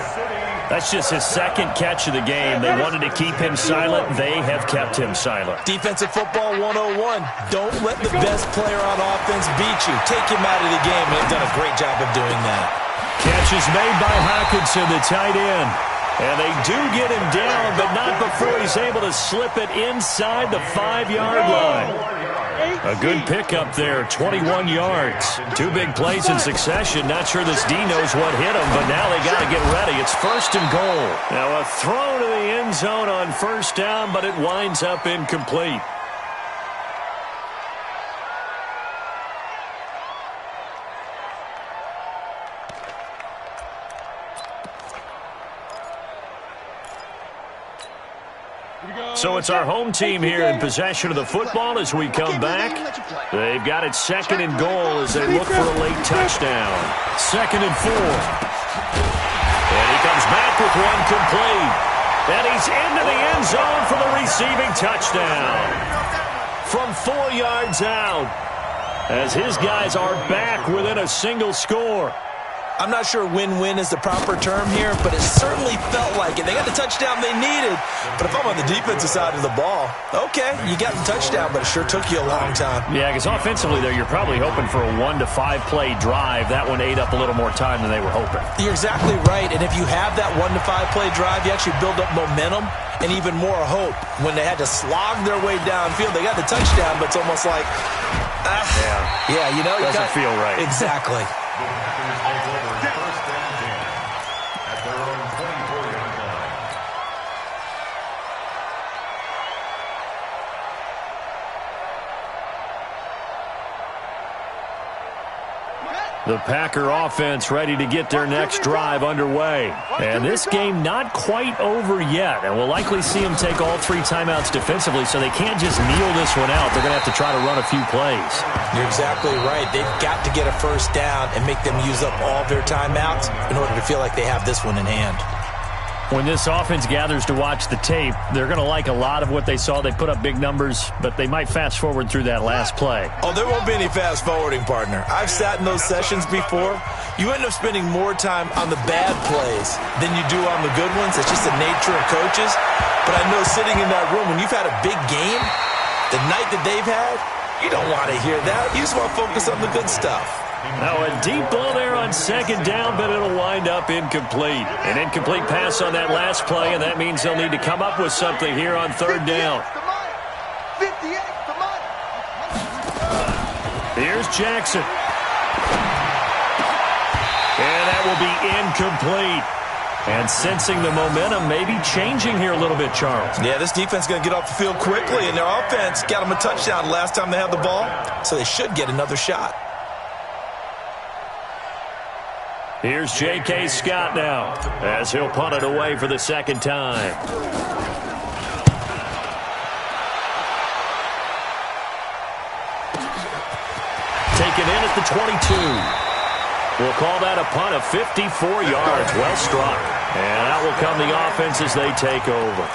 Speaker 1: That's just his 2nd catch of the game. They wanted to keep him silent. They have kept him silent.
Speaker 3: Defensive football 101. Don't let the best player on offense beat you. Take him out of the game, and they've done a great job of doing that.
Speaker 1: Catch is made by Hockenson, the tight end. And they do get him down, but not before he's able to slip it inside the 5-yard line. A good pickup there, 21 yards. 2 big plays in succession. Not sure this D knows what hit him, but now they got to get ready. It's 1st and goal. Now a throw to the end zone on 1st down, but it winds up incomplete. So it's our home team here in possession of the football as we come back. They've got it 2nd and goal as they look for a late touchdown. 2nd and 4. And he comes back with one complete. And he's into the end zone for the receiving touchdown. From 4 yards out, as his guys are back within a single score.
Speaker 3: I'm not sure win-win is the proper term here, but it certainly felt like it. They got the touchdown they needed, but if I'm on the defensive side of the ball, okay, you got the touchdown, but it sure took you a long time.
Speaker 1: Yeah, because offensively there, you're probably hoping for a 1 to 5 play drive. That one ate up a little more time than they were hoping.
Speaker 3: You're exactly right, and if you have that 1 to 5 play drive, you actually build up momentum and even more hope. When they had to slog their way downfield, they got the touchdown, but it's almost like, yeah, you know,
Speaker 1: doesn't feel right.
Speaker 3: Exactly.
Speaker 1: The Packer offense ready to get their next drive underway. And this game not quite over yet. And we'll likely see them take all 3 timeouts defensively, so they can't just kneel this one out. They're going to have to try to run a few plays.
Speaker 3: You're exactly right. They've got to get a 1st down and make them use up all their timeouts in order to feel like they have this one in hand.
Speaker 1: When this offense gathers to watch the tape, they're going to like a lot of what they saw. They put up big numbers, but they might fast forward through that last play.
Speaker 3: Oh, there won't be any fast forwarding, partner. I've sat in those sessions before. You end up spending more time on the bad plays than you do on the good ones. It's just the nature of coaches. But I know sitting in that room, when you've had a big game, the night that they've had, you don't want to hear that. You just want to focus on the good stuff.
Speaker 1: Now a deep ball there on 2nd down, but it'll wind up incomplete. An incomplete pass on that last play, and that means they'll need to come up with something here on 3rd down.
Speaker 2: 58, come on.
Speaker 1: Here's Jackson. And that will be incomplete. And sensing the momentum maybe changing here a little bit, Charles.
Speaker 3: Yeah, this defense is going to get off the field quickly, and their offense got them a touchdown last time they had the ball, so they should get another shot.
Speaker 1: Here's J.K. Scott now as he'll punt it away for the 2nd time. taken in at the 22. We'll call that a punt of 54 yards. Well struck. And out will come the offense as they take over.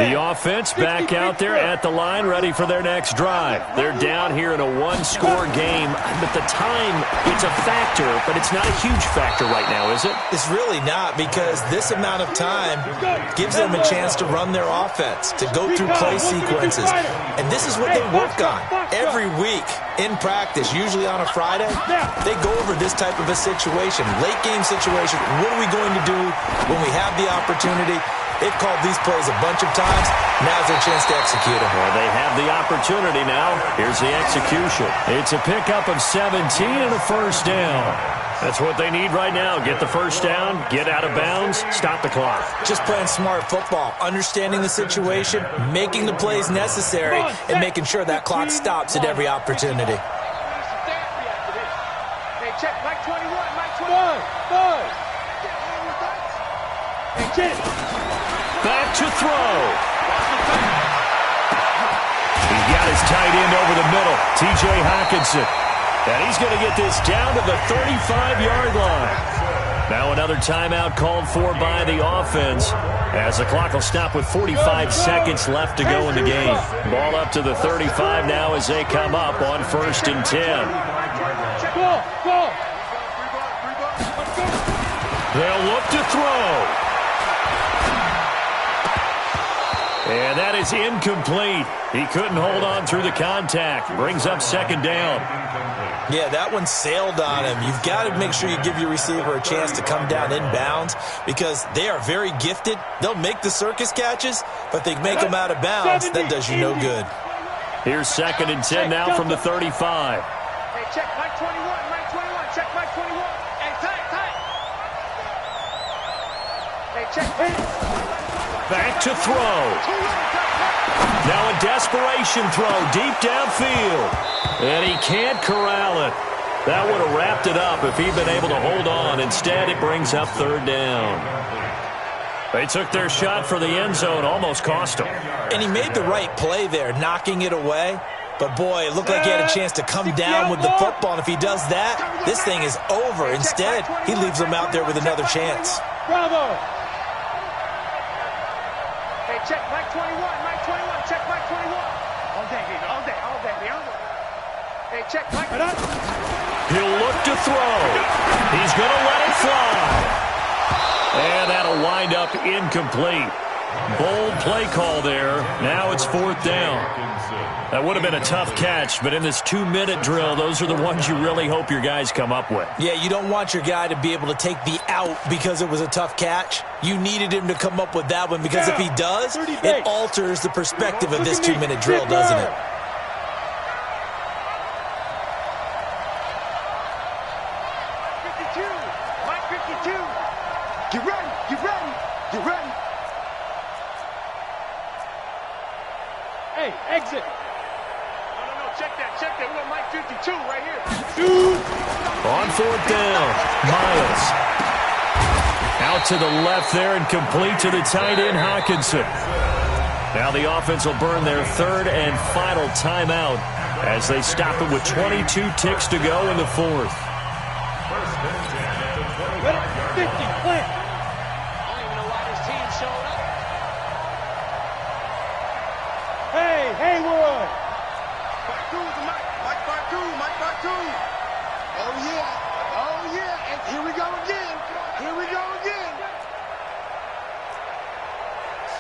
Speaker 1: The offense back out there at the line, ready for their next drive. They're down here in a one-score game. But the time, it's a factor, but it's not a huge factor right now, is it?
Speaker 3: It's really not, because this amount of time gives them a chance to run their offense, to go through play sequences. And this is what they work on every week in practice, usually on a Friday. They go over this type of a situation, late-game situation. What are we going to do when we have the opportunity? They've called these plays a bunch of times. Now's their chance to execute them.
Speaker 1: Well, they have the opportunity now. Here's the execution. It's a pickup of 17 and a first down. That's what they need right now. Get the first down, get out of bounds, stop the clock.
Speaker 3: Just playing smart football, understanding the situation, making the plays necessary, and making sure that clock stops at every opportunity.
Speaker 2: Hey, check, Mike 21, Mike 21. Hey, check.
Speaker 1: Back to throw. He's got his tight end over the middle, T.J. Hockenson. And he's going to get this down to the 35-yard line. Now another timeout called for by the offense, as the clock will stop with 45 seconds left to go in the game. Ball up to the 35 now as they come up on 1st and 10. They'll look to throw. And that is incomplete. He couldn't hold on through the contact. Brings up 2nd down.
Speaker 3: Yeah, that one sailed on him. You've got to make sure you give your receiver a chance to come down inbounds, because they are very gifted. They'll make the circus catches, but they make them out of bounds. That does you no good.
Speaker 1: Here's 2nd and 10 now from the 35.
Speaker 2: Hey, check Mike 21, Mike 21, check Mike 21. Hey, tight. Hey, check.
Speaker 1: Back to throw. Now a desperation throw deep downfield. And he can't corral it. That would have wrapped it up if he'd been able to hold on. Instead, it brings up 3rd down. They took their shot for the end zone, almost cost them.
Speaker 3: And he made the right play there, knocking it away. But, boy, it looked like he had a chance to come down with the football. And if he does that, this thing is over. Instead, he leaves them out there with another chance.
Speaker 2: Bravo. Hey, check Mike 21, Mike 21, check Mike 21. All day, baby, all day. Hey, check Mike.
Speaker 1: He'll look to throw. He's going to let it fly. And that'll wind up incomplete. Bold play call there. Now it's 4th down. That would have been a tough catch, but in this 2-minute drill, those are the ones you really hope your guys come up with.
Speaker 3: Yeah, you don't want your guy to be able to take the out because it was a tough catch. You needed him to come up with that one, because if he does, it alters the perspective of this 2-minute drill, doesn't it?
Speaker 2: Mike 52. Get ready. Hey, exit. No, check that. We got Mike 52 right here.
Speaker 1: On 4th down, Miles. Out to the left there and complete to the tight end, Hockenson. Now the offense will burn their 3rd and final timeout as they stop it with 22 ticks to go in the 4th.
Speaker 2: 50, plant. I don't even know why this team showed up. Hey, Haywood.
Speaker 5: Mike Bartu. Oh, yeah. And here we go again.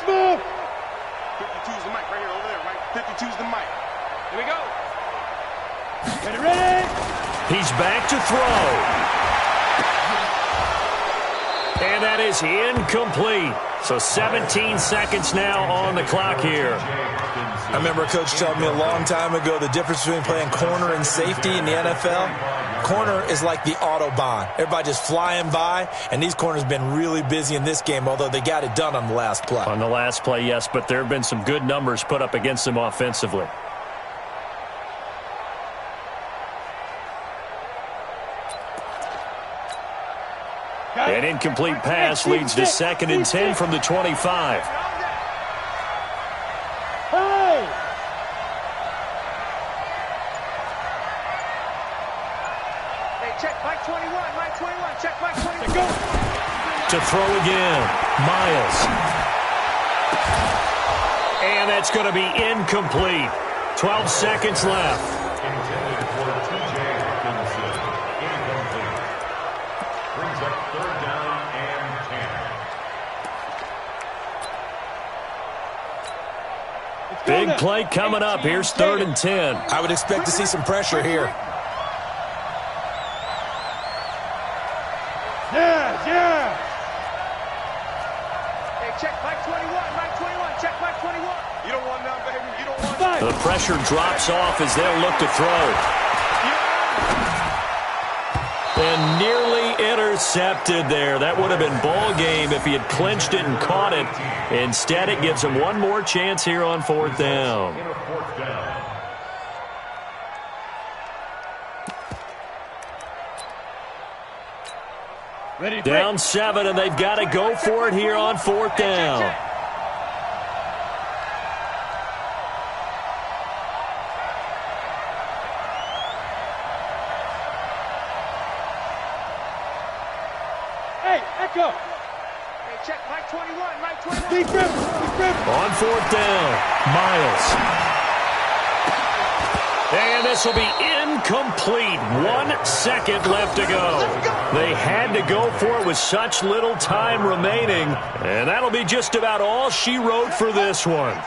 Speaker 2: Smooth.
Speaker 5: 52's the mic right here, over there, right? 52's the mic.
Speaker 2: Here we go. Ready?
Speaker 1: He's back to throw. And that is incomplete. So 17 seconds now on the clock here.
Speaker 3: I remember a coach telling me a long time ago the difference between playing corner and safety in the NFL. Corner is like the Autobahn. Everybody just flying by, and these corners have been really busy in this game, although they got it done on the last play.
Speaker 1: On the last play, yes, but there have been some good numbers put up against them offensively. An incomplete pass leads to 2nd and 10 from the 25.
Speaker 2: Hey! Hey, check Mike 21, Mike 21, check Mike 21. Go!
Speaker 1: To throw again, Miles. And that's going to be incomplete. 12 seconds left.
Speaker 4: Intended for T.J. Hawkinson. Incomplete. Brings up 3rd down and 10.
Speaker 1: Big play coming up. Here's 3rd and 10.
Speaker 3: I would expect to see some pressure here.
Speaker 2: Yeah! Hey, check Mike 21, Mike 21, check Mike 21.
Speaker 5: You don't want none, baby. You don't want none.
Speaker 1: The pressure drops off as they'll look to throw. And nearly intercepted there. That would have been ball game if he had clinched it and caught it. Instead, it gives him one more chance here on 4th down.
Speaker 4: In a 4th down.
Speaker 2: Ready,
Speaker 1: Down 7, and they've got to go for it here on 4th down.
Speaker 2: Hey, Echo! Hey, check Mike 21, Mike 21. Deep rip.
Speaker 1: On 4th down, Miles. And this will be incomplete. 1 second left to go. They had to go for it with such little time remaining. And that'll be just about all she wrote for this one.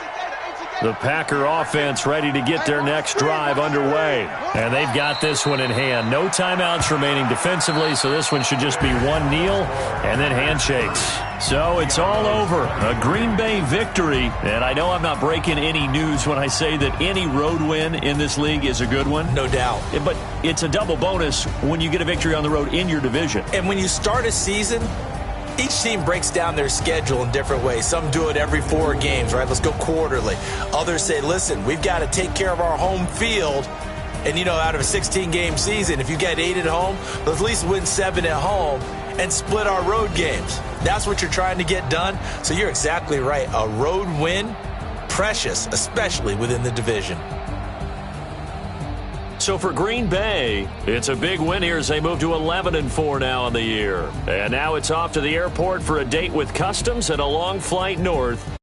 Speaker 1: The Packer offense ready to get their next drive underway. And they've got this one in hand. No timeouts remaining defensively, so this one should just be one kneel and then handshakes. So it's all over. A Green Bay victory. And I know I'm not breaking any news when I say that any road win in this league is a good one.
Speaker 3: No doubt.
Speaker 1: But it's a double bonus when you get a victory on the road in your division.
Speaker 3: And when you start a season, each team breaks down their schedule in different ways. Some do it every 4 games, right? Let's go quarterly. Others say, listen, we've got to take care of our home field. And, you know, out of a 16-game season, if you get 8 at home, let's at least win 7 at home and split our road games. That's what you're trying to get done. So you're exactly right. A road win, precious, especially within the division.
Speaker 1: So for Green Bay, it's a big win here as they move to 11-4 now in the year. And now it's off to the airport for a date with Customs and a long flight north